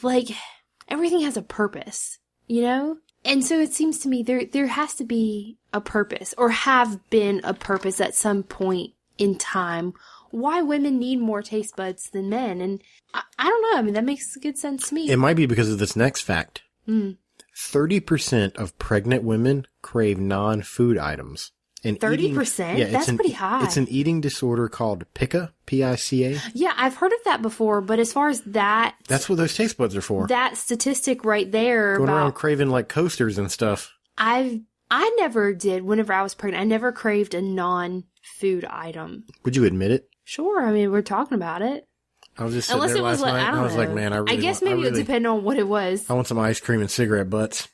[SPEAKER 1] everything has a purpose, And so it seems to me there has to be a purpose, or have been a purpose at some point in time why women need more taste buds than men. And I don't know. I mean, that makes good sense to me.
[SPEAKER 2] It might be because of this next fact. 30% of pregnant women crave non-food items.
[SPEAKER 1] 30%? That's pretty high.
[SPEAKER 2] It's an eating disorder called PICA, P-I-C-A.
[SPEAKER 1] Yeah, I've heard of that before, but as far as that...
[SPEAKER 2] That's what those taste buds are for.
[SPEAKER 1] That statistic right there
[SPEAKER 2] Going around craving like coasters and stuff.
[SPEAKER 1] I never did whenever I was pregnant. I never craved a non-food item.
[SPEAKER 2] Would you admit it?
[SPEAKER 1] Sure, I mean, we're talking about it.
[SPEAKER 2] I was just sitting there last night, and I was like, man,
[SPEAKER 1] I guess maybe it would depend on what it was.
[SPEAKER 2] I want some ice cream and cigarette butts.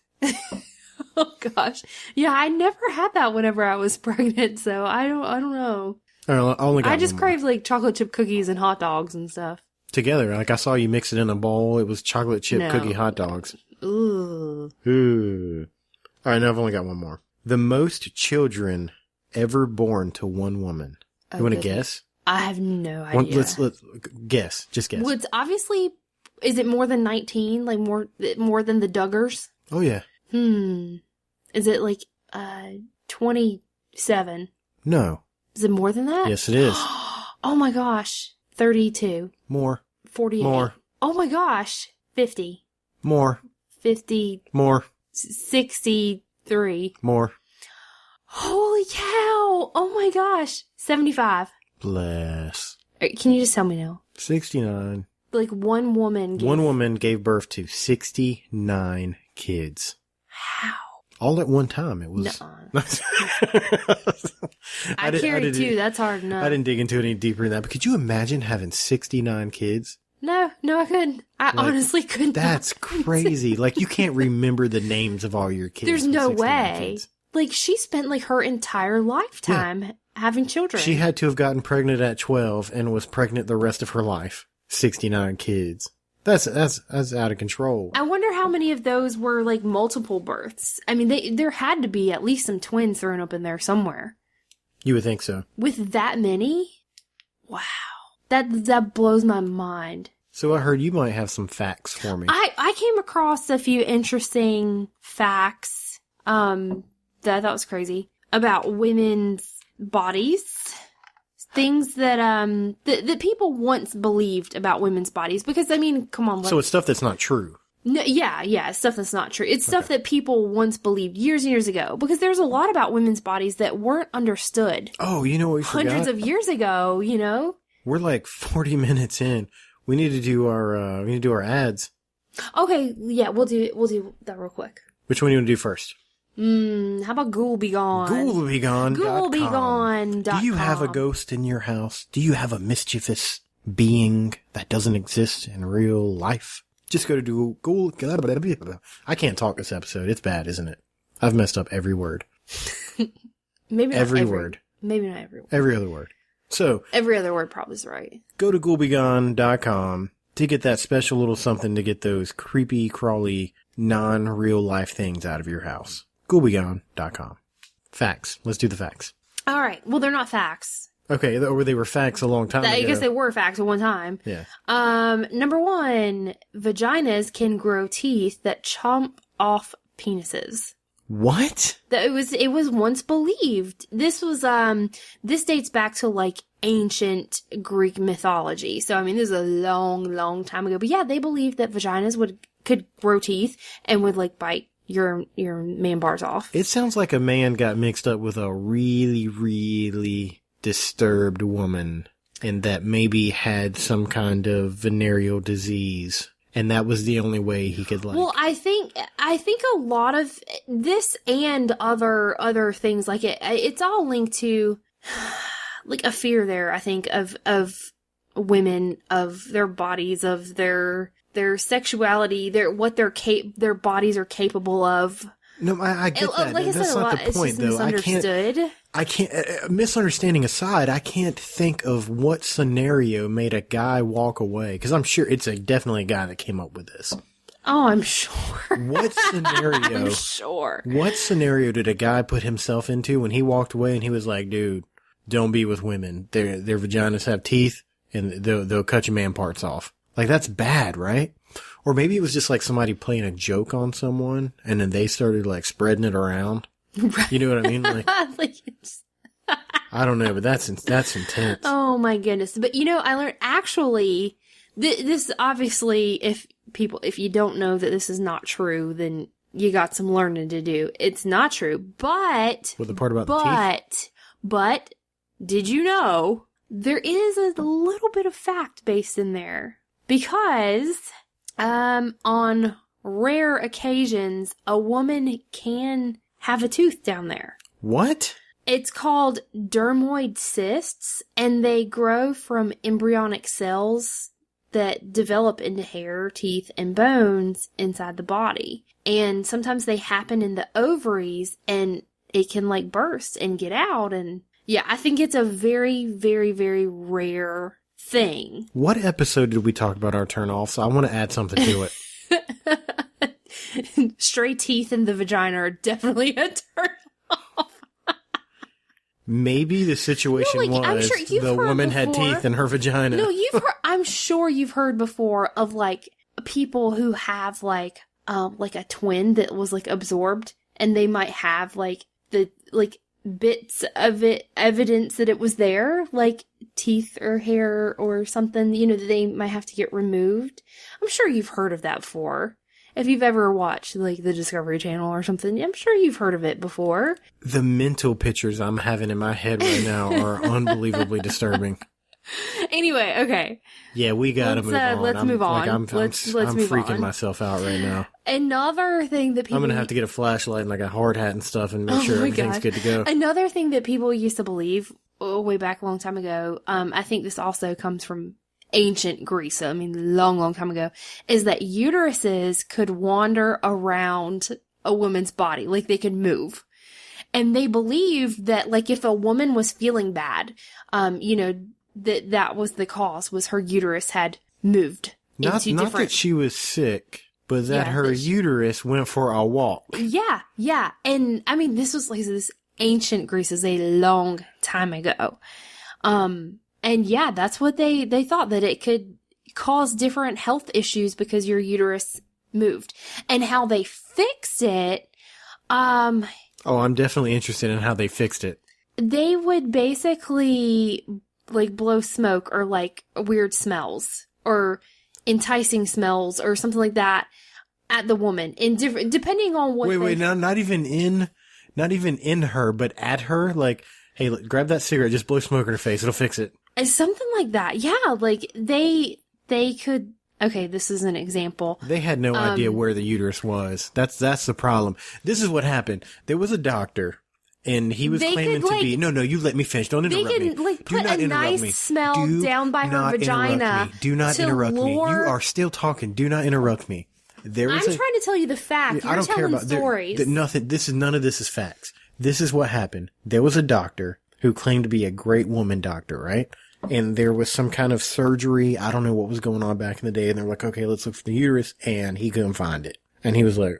[SPEAKER 1] Oh gosh. Yeah, I never had that whenever I was pregnant, so I don't know.
[SPEAKER 2] I
[SPEAKER 1] just craved like chocolate chip cookies and hot dogs and stuff.
[SPEAKER 2] Together. Like I saw you mix it in a bowl. It was chocolate chip cookie hot dogs.
[SPEAKER 1] Ooh.
[SPEAKER 2] All right, now I've only got one more. The most children ever born to one woman. You want to guess?
[SPEAKER 1] I have no idea.
[SPEAKER 2] Let's guess. Just guess.
[SPEAKER 1] Well, it's obviously, is it more than 19? Like more than the Duggars?
[SPEAKER 2] Oh yeah.
[SPEAKER 1] Is it like 27?
[SPEAKER 2] No.
[SPEAKER 1] Is it more than that?
[SPEAKER 2] Yes, it is.
[SPEAKER 1] Oh my gosh. 32.
[SPEAKER 2] More.
[SPEAKER 1] 48.
[SPEAKER 2] More.
[SPEAKER 1] Oh my gosh. 50.
[SPEAKER 2] More.
[SPEAKER 1] 50.
[SPEAKER 2] More.
[SPEAKER 1] 63.
[SPEAKER 2] More.
[SPEAKER 1] Holy cow. Oh my gosh. 75.
[SPEAKER 2] Bless.
[SPEAKER 1] Can you just tell me now?
[SPEAKER 2] 69.
[SPEAKER 1] Like one woman
[SPEAKER 2] gave birth to 69 kids.
[SPEAKER 1] How?
[SPEAKER 2] All at one time. It was.
[SPEAKER 1] I carried two. That's hard enough.
[SPEAKER 2] I didn't dig into it any deeper than that. But could you imagine having 69 kids?
[SPEAKER 1] No, I couldn't. I honestly couldn't.
[SPEAKER 2] That's crazy. Like, you can't remember the names of all your kids.
[SPEAKER 1] There's no way. Kids. Like, she spent like her entire lifetime having children.
[SPEAKER 2] She had to have gotten pregnant at 12 and was pregnant the rest of her life. 69 kids. That's out of control.
[SPEAKER 1] I wonder how many of those were like multiple births. I mean, there had to be at least some twins thrown up in there somewhere.
[SPEAKER 2] You would think so.
[SPEAKER 1] With that many? Wow. That blows my mind.
[SPEAKER 2] So I heard you might have some facts for me.
[SPEAKER 1] I came across a few interesting facts that I thought was crazy about women's bodies. Things that that people once believed about women's bodies. Because, I mean, come on.
[SPEAKER 2] So it's stuff that's not true.
[SPEAKER 1] No, yeah, stuff that's not true. It's stuff that people once believed years and years ago. Because there's a lot about women's bodies that weren't understood.
[SPEAKER 2] Oh, you know what we forgot?
[SPEAKER 1] Hundreds of years ago, you know?
[SPEAKER 2] We're like 40 minutes in. We need to do our ads.
[SPEAKER 1] Okay, yeah, we'll do that real quick.
[SPEAKER 2] Which one do you want to do first?
[SPEAKER 1] How about Ghouls-B-Gone?
[SPEAKER 2] Ghouls-B-Gone.com.
[SPEAKER 1] Ghouls-B-Gone.com.
[SPEAKER 2] Do you have a ghost in your house? Do you have a mischievous being that doesn't exist in real life? Just go to Ghoul. I can't talk this episode. It's bad, isn't it? I've messed up every word.
[SPEAKER 1] Maybe not
[SPEAKER 2] every word.
[SPEAKER 1] Maybe not every word.
[SPEAKER 2] Every other word. So
[SPEAKER 1] every other word probably is right.
[SPEAKER 2] Go to Ghouls-B-Gone.com to get that special little something to get those creepy, crawly, non-real life things out of your house. Ghouls-B-Gone.com. Facts. Let's do the facts.
[SPEAKER 1] All right. Well, they're not facts.
[SPEAKER 2] Okay, or they were facts a long time ago.
[SPEAKER 1] I guess they were facts at one time.
[SPEAKER 2] Yeah.
[SPEAKER 1] Number one, vaginas can grow teeth that chomp off penises.
[SPEAKER 2] What?
[SPEAKER 1] It was once believed. This dates back to like ancient Greek mythology. So I mean, this is a long, long time ago. But yeah, they believed that vaginas could grow teeth and would like bite your man bars off.
[SPEAKER 2] It sounds like a man got mixed up with a really, really disturbed woman and that maybe had some kind of venereal disease. And that was the only way he could like.
[SPEAKER 1] Well, I think a lot of this and other things like it's all linked to like a fear there, I think, of women, of their bodies, of their sexuality, what their bodies are capable of. No,
[SPEAKER 2] I get that.
[SPEAKER 1] Like
[SPEAKER 2] that's not the point, though. I can't. Misunderstanding aside, I can't think of what scenario made a guy walk away. Because I'm sure it's definitely a guy that came up with this.
[SPEAKER 1] Oh, I'm sure.
[SPEAKER 2] What scenario?
[SPEAKER 1] I'm sure.
[SPEAKER 2] What scenario did a guy put himself into when he walked away and he was like, "Dude, don't be with women. Their vaginas have teeth and they'll cut your man parts off." Like that's bad, right? Or maybe it was just like somebody playing a joke on someone and then they started like spreading it around. Right. You know what I mean? Like I don't know, but that's intense.
[SPEAKER 1] Oh my goodness. But I learned actually, this obviously, if you don't know that this is not true, then you got some learning to do. It's not true, but.
[SPEAKER 2] Well, the part about the teeth?
[SPEAKER 1] But, did you know, there is a little bit of fact based in there. Because, on rare occasions, a woman can have a tooth down there.
[SPEAKER 2] What?
[SPEAKER 1] It's called dermoid cysts, and they grow from embryonic cells that develop into hair, teeth, and bones inside the body. And sometimes they happen in the ovaries, and it can, burst and get out. And, yeah, I think it's a very, very, very rare thing.
[SPEAKER 2] What episode did we talk about our turn-offs? I want to add something to
[SPEAKER 1] it. Stray teeth in the vagina are definitely a turn-off.
[SPEAKER 2] Maybe the situation was the woman had teeth in her vagina.
[SPEAKER 1] No, I'm sure you've heard before of people who have a twin that was absorbed, and they might have bits of it, evidence that it was there, teeth or hair or something, that they might have to get removed. I'm sure you've heard of that before. If you've ever watched, the Discovery Channel or something, I'm sure you've heard of it before.
[SPEAKER 2] The mental pictures I'm having in my head right now are unbelievably disturbing.
[SPEAKER 1] Anyway, okay.
[SPEAKER 2] Yeah, we gotta move on.
[SPEAKER 1] Let's move on.
[SPEAKER 2] I'm
[SPEAKER 1] let's move
[SPEAKER 2] freaking
[SPEAKER 1] on.
[SPEAKER 2] myself out right now.
[SPEAKER 1] Another thing that people...
[SPEAKER 2] I'm gonna have to get a flashlight and a hard hat and stuff and make sure everything's good to go.
[SPEAKER 1] Another thing that people used to believe way back a long time ago, I think this also comes from ancient Greece, long, long time ago, is that uteruses could wander around a woman's body, they could move. And they believed that, if a woman was feeling bad, that was the cause, was her uterus had moved.
[SPEAKER 2] Not that she was sick, but that her uterus went for a walk.
[SPEAKER 1] Yeah. And, this was, this ancient Greece is a long time ago. And yeah, that's what they thought, that it could cause different health issues because your uterus moved. And how they fixed it,
[SPEAKER 2] Oh, I'm definitely interested in how they fixed it.
[SPEAKER 1] They would basically, blow smoke or, weird smells or enticing smells or something like that at the woman, depending on what
[SPEAKER 2] Wait, now, not even in her, but at her, hey, grab that cigarette, just blow smoke in her face, it'll fix it.
[SPEAKER 1] Something like that. Yeah, they could. Okay, this is an example.
[SPEAKER 2] They had no idea where the uterus was. That's the problem. This is what happened. There was a doctor, and he was claiming to be. No, you let me finish. Don't interrupt me.
[SPEAKER 1] They could put a nice smell down by her vagina.
[SPEAKER 2] Do not interrupt me. You are still talking. Do not interrupt me.
[SPEAKER 1] I'm trying to tell you the fact. You're telling stories.
[SPEAKER 2] None of this is facts. This is what happened. There was a doctor who claimed to be a great woman doctor, right? And there was some kind of surgery. I don't know what was going on back in the day. And they're like, okay, let's look for the uterus. And he couldn't find it. And he was like,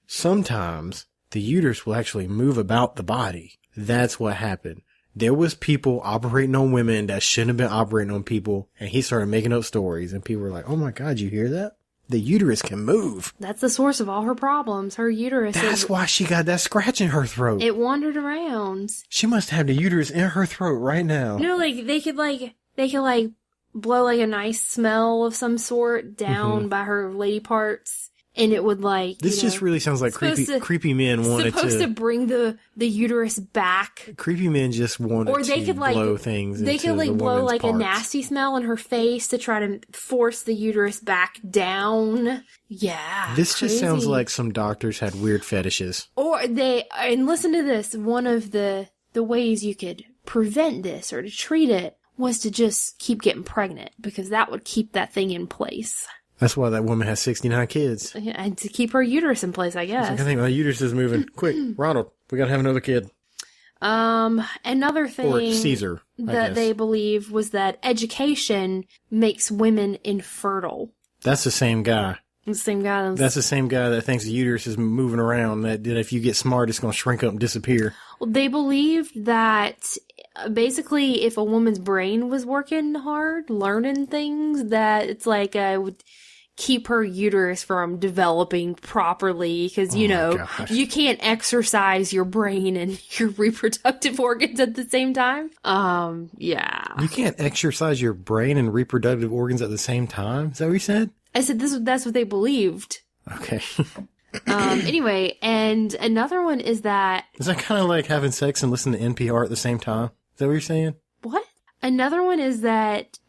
[SPEAKER 2] sometimes the uterus will actually move about the body. That's what happened. There was people operating on women that shouldn't have been operating on people. And he started making up stories. And people were like, oh my God, you hear that? The uterus can move.
[SPEAKER 1] That's the source of all her problems. Her uterus.
[SPEAKER 2] That's why she got that scratch in her throat.
[SPEAKER 1] It wandered around.
[SPEAKER 2] She must have the uterus in her throat right now.
[SPEAKER 1] They could blow a nice smell of some sort down by her lady parts. And it would
[SPEAKER 2] This just really sounds like creepy men wanted
[SPEAKER 1] supposed to bring the uterus back.
[SPEAKER 2] Creepy men just wanted to blow things.
[SPEAKER 1] They could blow a nasty smell in her face to try to force the uterus back down. Yeah.
[SPEAKER 2] This just sounds like some doctors had weird fetishes.
[SPEAKER 1] And listen to this. One of the ways you could prevent this or to treat it was to just keep getting pregnant, because that would keep that thing in place.
[SPEAKER 2] That's why that woman has 69 kids.
[SPEAKER 1] And to keep her uterus in place, I guess.
[SPEAKER 2] I think my uterus is moving. Quick, Ronald, we gotta have another kid.
[SPEAKER 1] Another thing
[SPEAKER 2] or Caesar,
[SPEAKER 1] that they believe was that education makes women infertile.
[SPEAKER 2] That's the same guy.
[SPEAKER 1] The same guy.
[SPEAKER 2] That's the same guy that thinks the uterus is moving around, that if you get smart, it's going to shrink up and disappear.
[SPEAKER 1] Well, they believed that basically if a woman's brain was working hard, learning things, that it's would keep her uterus from developing properly because,
[SPEAKER 2] Oh
[SPEAKER 1] you
[SPEAKER 2] my
[SPEAKER 1] know,
[SPEAKER 2] gosh.
[SPEAKER 1] you can't exercise your brain and your reproductive organs at the same time. Yeah.
[SPEAKER 2] You can't exercise your brain and reproductive organs at the same time? Is that what you said?
[SPEAKER 1] I said that's what they believed.
[SPEAKER 2] Okay.
[SPEAKER 1] Anyway, and another one is that
[SPEAKER 2] Is that kind of like having sex and listening to NPR at the same time? Is that what you're saying?
[SPEAKER 1] what? Another one is that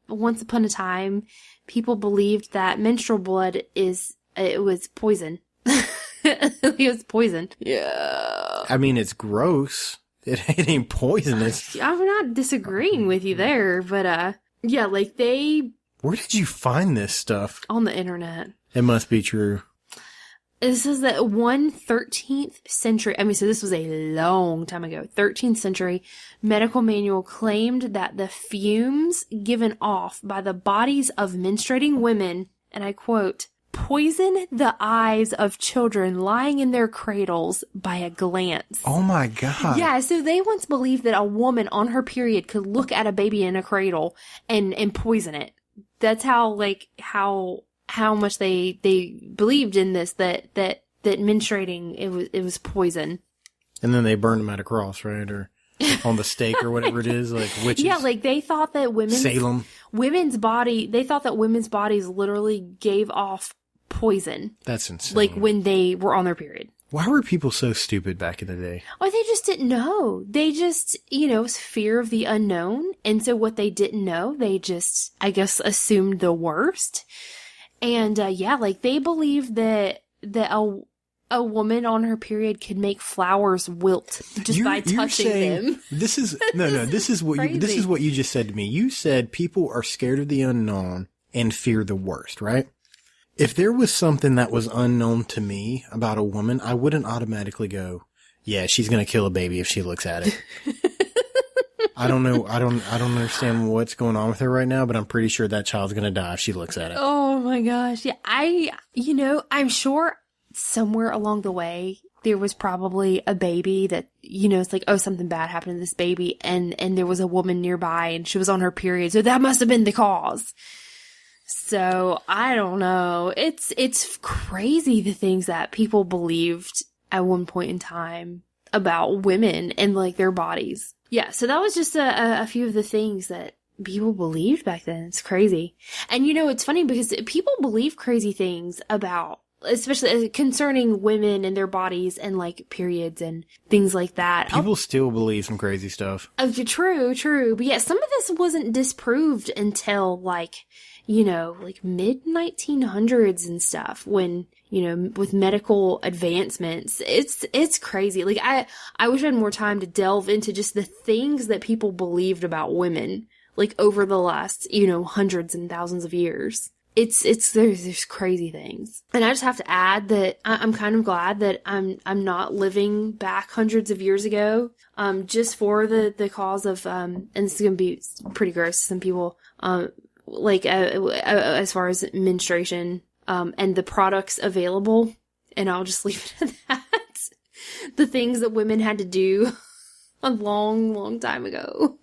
[SPEAKER 1] once upon a time, people believed that menstrual blood was poison. It was poison. Yeah.
[SPEAKER 2] I mean, it's gross. It ain't poisonous.
[SPEAKER 1] I'm not disagreeing with you there, but yeah, like
[SPEAKER 2] Where did you find this stuff?
[SPEAKER 1] on the internet.
[SPEAKER 2] It must be true.
[SPEAKER 1] It says that 13th century, so this was a long time ago, 13th century medical manual claimed that the fumes given off by the bodies of menstruating women, and I quote, poison the eyes of children lying in their cradles by a glance.
[SPEAKER 2] Oh my God.
[SPEAKER 1] Yeah, so they once believed that a woman on her period could look at a baby in a cradle and poison it. That's how much they believed in this, that menstruating, it was poison.
[SPEAKER 2] And then they burned them at a cross, right? Or on the stake or whatever it is, like witches.
[SPEAKER 1] Yeah, like they thought that
[SPEAKER 2] Salem.
[SPEAKER 1] they thought that women's bodies literally gave off poison,
[SPEAKER 2] That's insane.
[SPEAKER 1] like when they were on their period.
[SPEAKER 2] Why were people so stupid back in the day?
[SPEAKER 1] Or they just didn't know. They just, it was fear of the unknown. And so what they didn't know, they just, I guess, assumed the worst. And, yeah, like they believed that a woman on her period could make flowers wilt just by touching them.
[SPEAKER 2] This is this is what
[SPEAKER 1] Crazy.
[SPEAKER 2] this is what you just said to me. You said people are scared of the unknown and fear the worst, right? If there was something that was unknown to me about a woman, I wouldn't automatically go, yeah, she's going to kill a baby if she looks at it. I don't know. I don't understand what's going on with her right now, but I'm pretty sure that child's going to die if she looks at it.
[SPEAKER 1] Oh my gosh. Yeah. I'm sure somewhere along the way, there was probably a baby that, it's like, oh, something bad happened to this baby. And there was a woman nearby and she was on her period. So that must have been the cause. So I don't know. It's crazy the things that people believed at one point in time about women and like their bodies. Yeah. So that was just a few of the things that people believed back then. It's crazy. And it's funny because people believe crazy things about, especially concerning women and their bodies and like periods and things like that.
[SPEAKER 2] People still believe some crazy stuff.
[SPEAKER 1] True. But yeah, some of this wasn't disproved until like mid 1900s and stuff when, with medical advancements. It's crazy. Like I wish I had more time to delve into just the things that people believed about women, like over the last, hundreds and thousands of years. There's crazy things. And I just have to add that I'm kind of glad that I'm not living back hundreds of years ago, just for the cause of, and this is going to be pretty gross to some people, as far as menstruation, and the products available. And I'll just leave it at that. The things that women had to do a long, long time ago.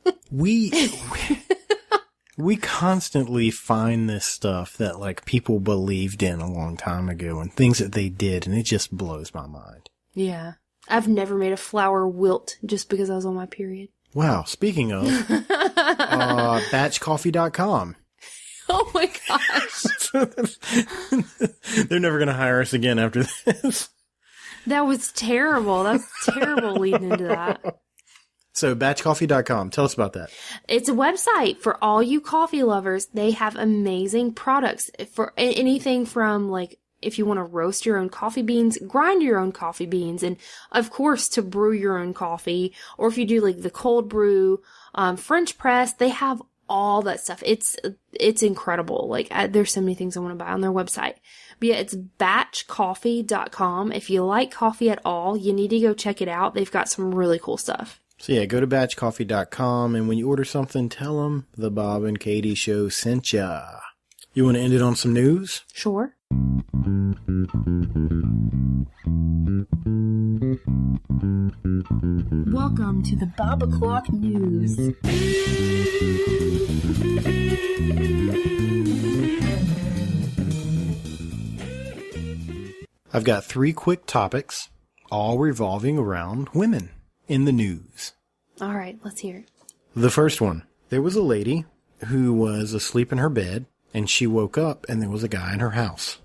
[SPEAKER 2] We constantly find this stuff that like people believed in a long time ago and things that they did, and it just blows my mind.
[SPEAKER 1] Yeah. I've never made a flower wilt just because I was on my period.
[SPEAKER 2] Wow. Speaking of, batchcoffee.com.
[SPEAKER 1] Oh my gosh.
[SPEAKER 2] They're never going to hire us again after this.
[SPEAKER 1] That was terrible. That's terrible leading into that.
[SPEAKER 2] So batchcoffee.com. Tell us about that.
[SPEAKER 1] It's a website for all you coffee lovers. They have amazing products for anything from like if you want to roast your own coffee beans, grind your own coffee beans, and of course to brew your own coffee, or if you do like the cold brew, French press, they have all that stuff. It's incredible. Like there's so many things I want to buy on their website. But yeah, it's batchcoffee.com. If you like coffee at all, you need to go check it out. They've got some really cool stuff.
[SPEAKER 2] So yeah, go to batchcoffee.com, and when you order something, tell them the Bob and Katie Show sent ya. You want to end it on some news?
[SPEAKER 1] Sure. Welcome to the Bob O'Clock News.
[SPEAKER 2] I've got 3 quick topics, all revolving around women in the news.
[SPEAKER 1] All right, let's hear it.
[SPEAKER 2] The first one. There was a lady who was asleep in her bed, and she woke up, and there was a guy in her house.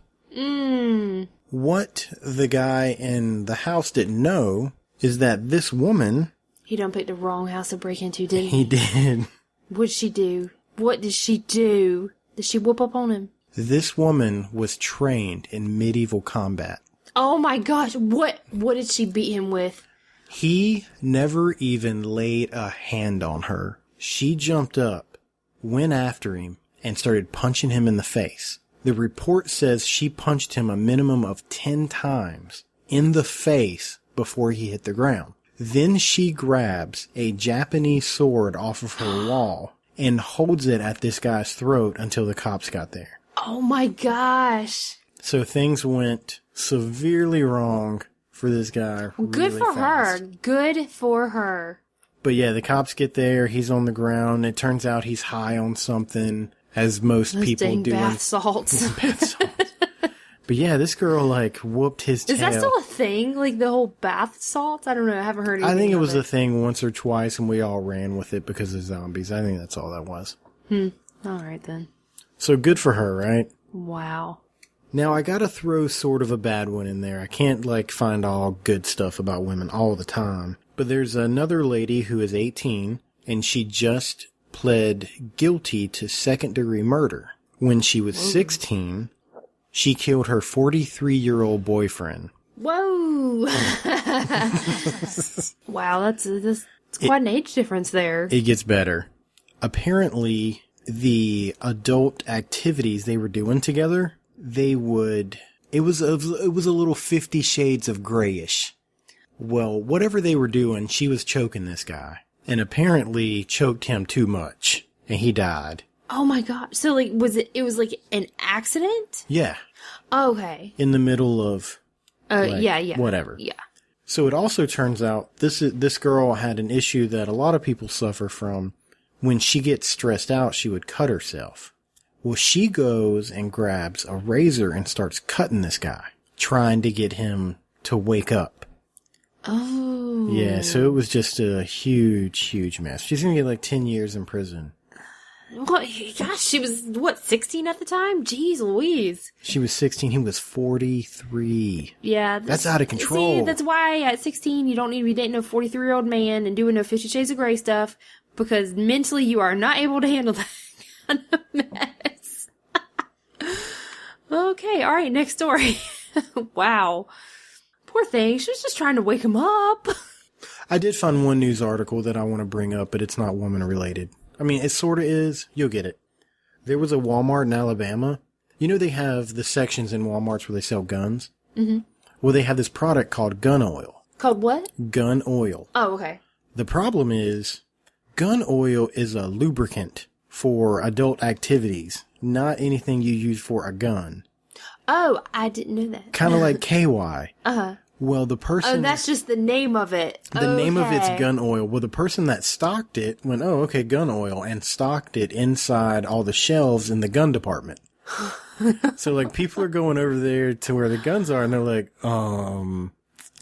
[SPEAKER 2] What the guy in the house didn't know is that this woman...
[SPEAKER 1] He done picked the wrong house to break into, didn't he?
[SPEAKER 2] He did.
[SPEAKER 1] What'd she do? What did she do? Did she whoop up on him?
[SPEAKER 2] This woman was trained in medieval combat.
[SPEAKER 1] Oh my gosh, what did she beat him with?
[SPEAKER 2] He never even laid a hand on her. She jumped up, went after him, and started punching him in the face. The report says she punched him a minimum of 10 times in the face before he hit the ground. Then she grabs a Japanese sword off of her wall and holds it at this guy's throat until the cops got there.
[SPEAKER 1] Oh my gosh.
[SPEAKER 2] So things went severely wrong for this guy.
[SPEAKER 1] Good for her. Good for her.
[SPEAKER 2] But yeah, the cops get there. He's on the ground. It turns out he's high on something, as most
[SPEAKER 1] Those
[SPEAKER 2] people
[SPEAKER 1] dang
[SPEAKER 2] do.
[SPEAKER 1] bath salts.
[SPEAKER 2] Bath salts. But yeah, this girl whooped his tail.
[SPEAKER 1] Is that still a thing? Like the whole bath salts? I don't know. I haven't heard anything.
[SPEAKER 2] I think it was
[SPEAKER 1] of
[SPEAKER 2] a thing once or twice, and we all ran with it because of zombies. I think that's all that was.
[SPEAKER 1] All right then.
[SPEAKER 2] So good for her, right?
[SPEAKER 1] Wow.
[SPEAKER 2] Now, I gotta throw sort of a bad one in there. I can't, find all good stuff about women all the time. But there's another lady who is 18, and she just pled guilty to second-degree murder. When she was 16, she killed her 43-year-old boyfriend.
[SPEAKER 1] Whoa! Wow, that's quite an age difference there.
[SPEAKER 2] It gets better. Apparently, the adult activities they were doing together, it was a little 50 Shades of Grayish. Well, whatever they were doing, she was choking this guy. And apparently choked him too much. And he died.
[SPEAKER 1] Oh my god. So it was an accident?
[SPEAKER 2] Yeah.
[SPEAKER 1] Okay.
[SPEAKER 2] In the middle of
[SPEAKER 1] yeah.
[SPEAKER 2] whatever.
[SPEAKER 1] Yeah.
[SPEAKER 2] So it also turns out this girl had an issue that a lot of people suffer from. When she gets stressed out, she would cut herself. Well, she goes and grabs a razor and starts cutting this guy, trying to get him to wake up.
[SPEAKER 1] Oh.
[SPEAKER 2] Yeah, so it was just a huge, huge mess. She's gonna get 10 years in prison.
[SPEAKER 1] What? Gosh, she was, 16 at the time? Jeez Louise.
[SPEAKER 2] She was 16, he was 43.
[SPEAKER 1] Yeah.
[SPEAKER 2] That's out of control.
[SPEAKER 1] See, that's why at 16 you don't need to be dating a 43-year-old man and doing no 50 Shades of Grey stuff, because mentally you are not able to handle that kind of mess. Okay, alright, next story. Wow. Poor thing, she was just trying to wake him up.
[SPEAKER 2] I did find one news article that I want to bring up, but it's not woman related. I mean, it sort of is. You'll get it. There was a Walmart in Alabama. You know they have the sections in Walmarts where they sell guns? Mm-hmm. Well, they have this product called gun oil.
[SPEAKER 1] Called what?
[SPEAKER 2] Gun oil.
[SPEAKER 1] Oh, okay.
[SPEAKER 2] The problem is, gun oil is a lubricant for adult activities, not anything you use for a gun.
[SPEAKER 1] Oh, I didn't know that.
[SPEAKER 2] Kind of like KY.
[SPEAKER 1] Uh-huh.
[SPEAKER 2] Well, the person...
[SPEAKER 1] Oh, that's just the name of it.
[SPEAKER 2] The name of it's gun oil. Well, the person that stocked it went, oh, okay, gun oil, and stocked it inside all the shelves in the gun department. So, people are going over there to where the guns are, and they're like,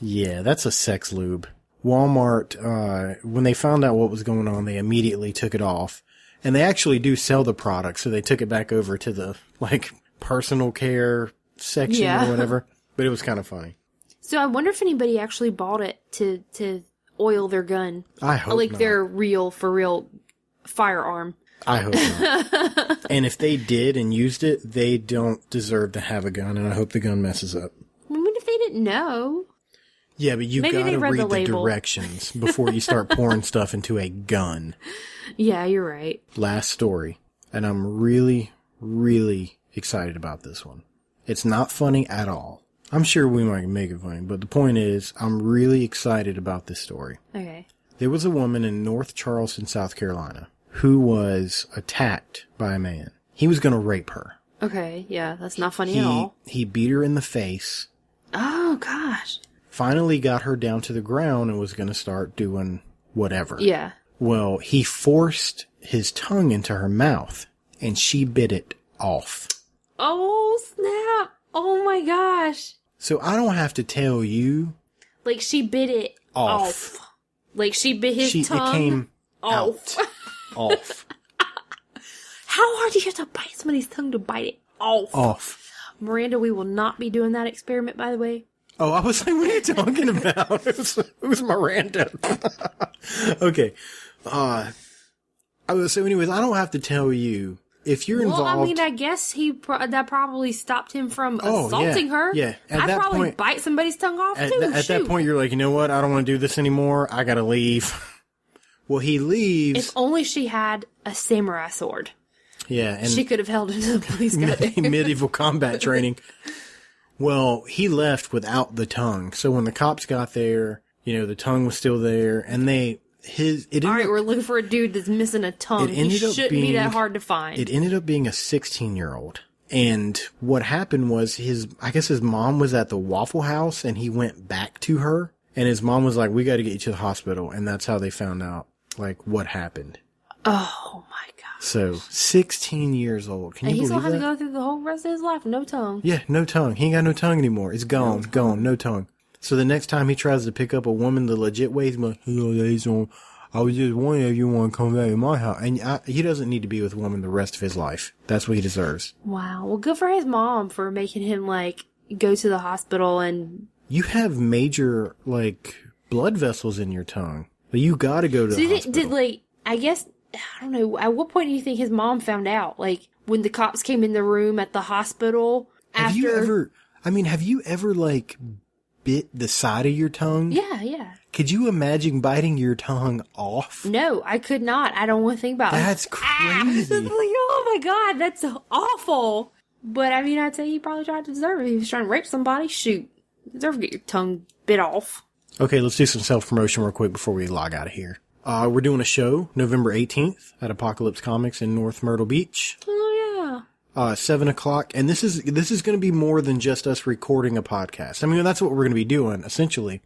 [SPEAKER 2] yeah, that's a sex lube. Walmart, when they found out what was going on, they immediately took it off. And they actually do sell the product, so they took it back over to the, personal care section or whatever. But it was kind of funny.
[SPEAKER 1] So I wonder if anybody actually bought it to oil their gun.
[SPEAKER 2] I hope not.
[SPEAKER 1] Their for real firearm.
[SPEAKER 2] I hope not. And if they did and used it, they don't deserve to have a gun, and I hope the gun messes up.
[SPEAKER 1] I mean, if they didn't know.
[SPEAKER 2] Yeah, but you
[SPEAKER 1] Maybe
[SPEAKER 2] gotta read the
[SPEAKER 1] label.
[SPEAKER 2] directions before you start pouring stuff into a gun.
[SPEAKER 1] Yeah, you're right.
[SPEAKER 2] Last story. And I'm really, really excited about this one. It's not funny at all. I'm sure we might make it funny, but the point is, I'm really excited about this story.
[SPEAKER 1] Okay.
[SPEAKER 2] There was a woman in North Charleston, South Carolina, who was attacked by a man. He was going to rape her.
[SPEAKER 1] Okay, yeah, that's not funny at all.
[SPEAKER 2] He beat her in the face.
[SPEAKER 1] Oh, gosh.
[SPEAKER 2] finally got her down to the ground and was going to start doing whatever.
[SPEAKER 1] Yeah.
[SPEAKER 2] Well, he forced his tongue into her mouth, and she bit it off.
[SPEAKER 1] Oh, snap. Oh, my gosh.
[SPEAKER 2] So I don't have to tell you.
[SPEAKER 1] Like, she bit it off. Like, she bit his tongue
[SPEAKER 2] It came
[SPEAKER 1] off.
[SPEAKER 2] Off.
[SPEAKER 1] How hard do you have to bite somebody's tongue to bite it off?
[SPEAKER 2] Off.
[SPEAKER 1] Miranda, we will not be doing that experiment, by the way.
[SPEAKER 2] Oh, I was like, what are you talking about? It was Miranda. Okay. So anyways, I don't have to tell you. If you're involved...
[SPEAKER 1] Well, I mean, I guess that probably stopped him from assaulting her.
[SPEAKER 2] Yeah.
[SPEAKER 1] I'd probably bite somebody's tongue off, too.
[SPEAKER 2] At that point, you're like, you know what? I don't want to do this anymore. I gotta leave. Well, he leaves.
[SPEAKER 1] If only she had a samurai sword.
[SPEAKER 2] Yeah. And
[SPEAKER 1] she could have held him until the police got there.
[SPEAKER 2] Medieval combat training. Well, he left without the tongue. So when the cops got there, the tongue was still there, and Alright,
[SPEAKER 1] we're looking for a dude that's missing a tongue. He shouldn't be that hard to find.
[SPEAKER 2] It ended up being a 16-year-old. And what happened was I guess his mom was at the Waffle House, and he went back to her, and his mom was like, we gotta get you to the hospital. And that's how they found out, what happened.
[SPEAKER 1] Oh my god.
[SPEAKER 2] So, 16 years old. Can you believe that?
[SPEAKER 1] And he's gonna have to go through the whole rest of his life with no tongue.
[SPEAKER 2] Yeah, no tongue. He ain't got no tongue anymore. It's gone. Gone. No tongue. So the next time he tries to pick up a woman the legit way, he's like, I was just wondering if you want to come back to my house. And he doesn't need to be with a woman the rest of his life. That's what he deserves.
[SPEAKER 1] Wow. Well, good for his mom for making him, go to the hospital and...
[SPEAKER 2] You have major, blood vessels in your tongue. But you gotta go to the hospital.
[SPEAKER 1] I guess, I don't know, at what point do you think his mom found out? When the cops came in the room at the hospital after...
[SPEAKER 2] Have you ever, bit the side of your tongue?
[SPEAKER 1] Yeah.
[SPEAKER 2] Could you imagine biting your tongue off?
[SPEAKER 1] No, I could not. I don't want to think about it.
[SPEAKER 2] That's crazy.
[SPEAKER 1] Oh my god, that's awful. But I'd say he probably tried to deserve it. He was trying to rape somebody. Shoot. You deserve to get your tongue bit off.
[SPEAKER 2] Okay, let's do some self-promotion real quick before we log out of here. We're doing a show November 18th at Apocalypse Comics in North Myrtle Beach.
[SPEAKER 1] Oh yeah.
[SPEAKER 2] 7 o'clock. And this is going to be more than just us recording a podcast. That's what we're going to be doing, essentially.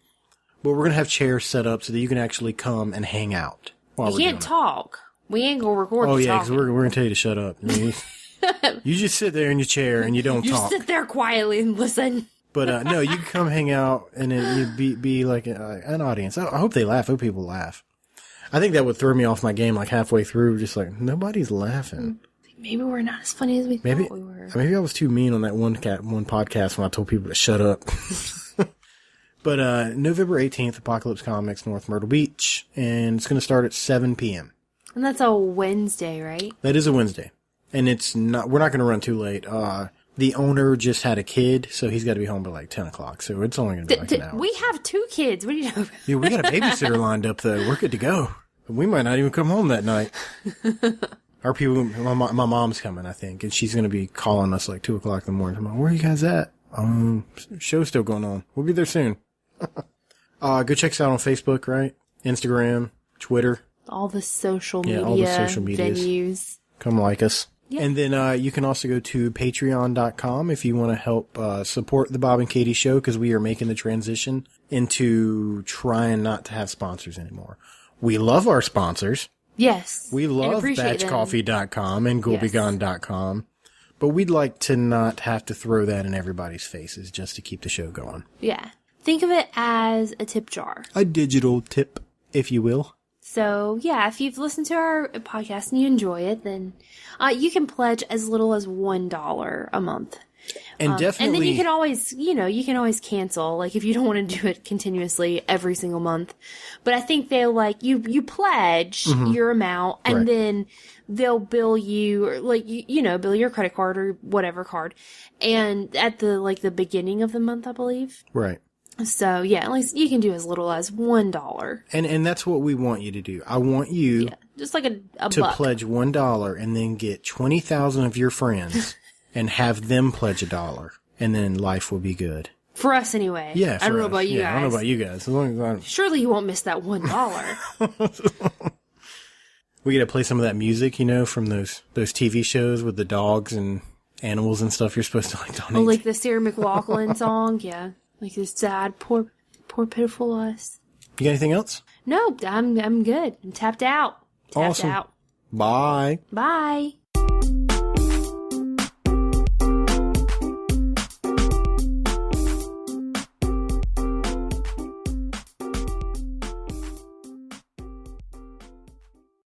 [SPEAKER 2] But we're going to have chairs set up so that you can actually come and hang out while
[SPEAKER 1] you can't talk. We ain't going to record
[SPEAKER 2] you. Oh, yeah,
[SPEAKER 1] because
[SPEAKER 2] we're going to tell you to shut up. You just sit there in your chair and you don't talk.
[SPEAKER 1] You sit there quietly and listen.
[SPEAKER 2] But, no, you can come hang out and you'd be like an audience. I hope they laugh. I hope people laugh. I think that would throw me off my game halfway through. Just nobody's laughing.
[SPEAKER 1] Maybe we're not as funny as we thought we were.
[SPEAKER 2] Maybe I was too mean on that one podcast when I told people to shut up. But November 18th, Apocalypse Comics, North Myrtle Beach, and it's going to start at 7 p.m.
[SPEAKER 1] And that's a Wednesday, right?
[SPEAKER 2] That is a Wednesday. And we're not going to run too late. The owner just had a kid, so he's got to be home by 10 o'clock, so it's only going to be an hour.
[SPEAKER 1] We have 2 kids. What do you know?
[SPEAKER 2] Yeah, we got a babysitter lined up, though. We're good to go. We might not even come home that night. Our people, my mom's coming, I think, and she's going to be calling us 2 o'clock in the morning. Where are you guys at? Show's still going on. We'll be there soon. Go check us out on Facebook, right? Instagram, Twitter.
[SPEAKER 1] All the social media venues.
[SPEAKER 2] Come like us.
[SPEAKER 1] Yeah.
[SPEAKER 2] And then you can also go to patreon.com if you want to help support the Bob and Katie Show, because we are making the transition into trying not to have sponsors anymore. We love our sponsors.
[SPEAKER 1] Yes.
[SPEAKER 2] We love batchcoffee.com and goolbegone.com. But we'd like to not have to throw that in everybody's faces just to keep the show going.
[SPEAKER 1] Yeah. Think of it as a tip jar.
[SPEAKER 2] A digital tip, if you will.
[SPEAKER 1] So, yeah, if you've listened to our podcast and you enjoy it, then you can pledge as little as $1 a month.
[SPEAKER 2] And definitely...
[SPEAKER 1] And then you can always cancel, if you don't want to do it continuously every single month. But I think they'll, you pledge your amount, and then they'll bill you, or, bill your credit card or whatever card. And at the beginning of the month, I believe.
[SPEAKER 2] Right.
[SPEAKER 1] So, yeah, at least you can do as little as $1.
[SPEAKER 2] And that's what we want you to do. I want you
[SPEAKER 1] just a
[SPEAKER 2] to
[SPEAKER 1] buck.
[SPEAKER 2] pledge $1 and then get 20,000 of your friends and have them pledge $1. And then life will be good.
[SPEAKER 1] For us, anyway.
[SPEAKER 2] Yeah,
[SPEAKER 1] I don't know about you guys.
[SPEAKER 2] I don't know about you guys. As long as
[SPEAKER 1] surely you won't miss that $1.
[SPEAKER 2] We get to play some of that music, from those TV shows with the dogs and animals and stuff you're supposed to donate.
[SPEAKER 1] Oh, the Sarah McLachlan song? Yeah. This sad, poor Poor pitiful us.
[SPEAKER 2] You got anything else?
[SPEAKER 1] No, I'm good. I'm tapped out. Tapped
[SPEAKER 2] Awesome.
[SPEAKER 1] out.
[SPEAKER 2] Bye.
[SPEAKER 1] Bye.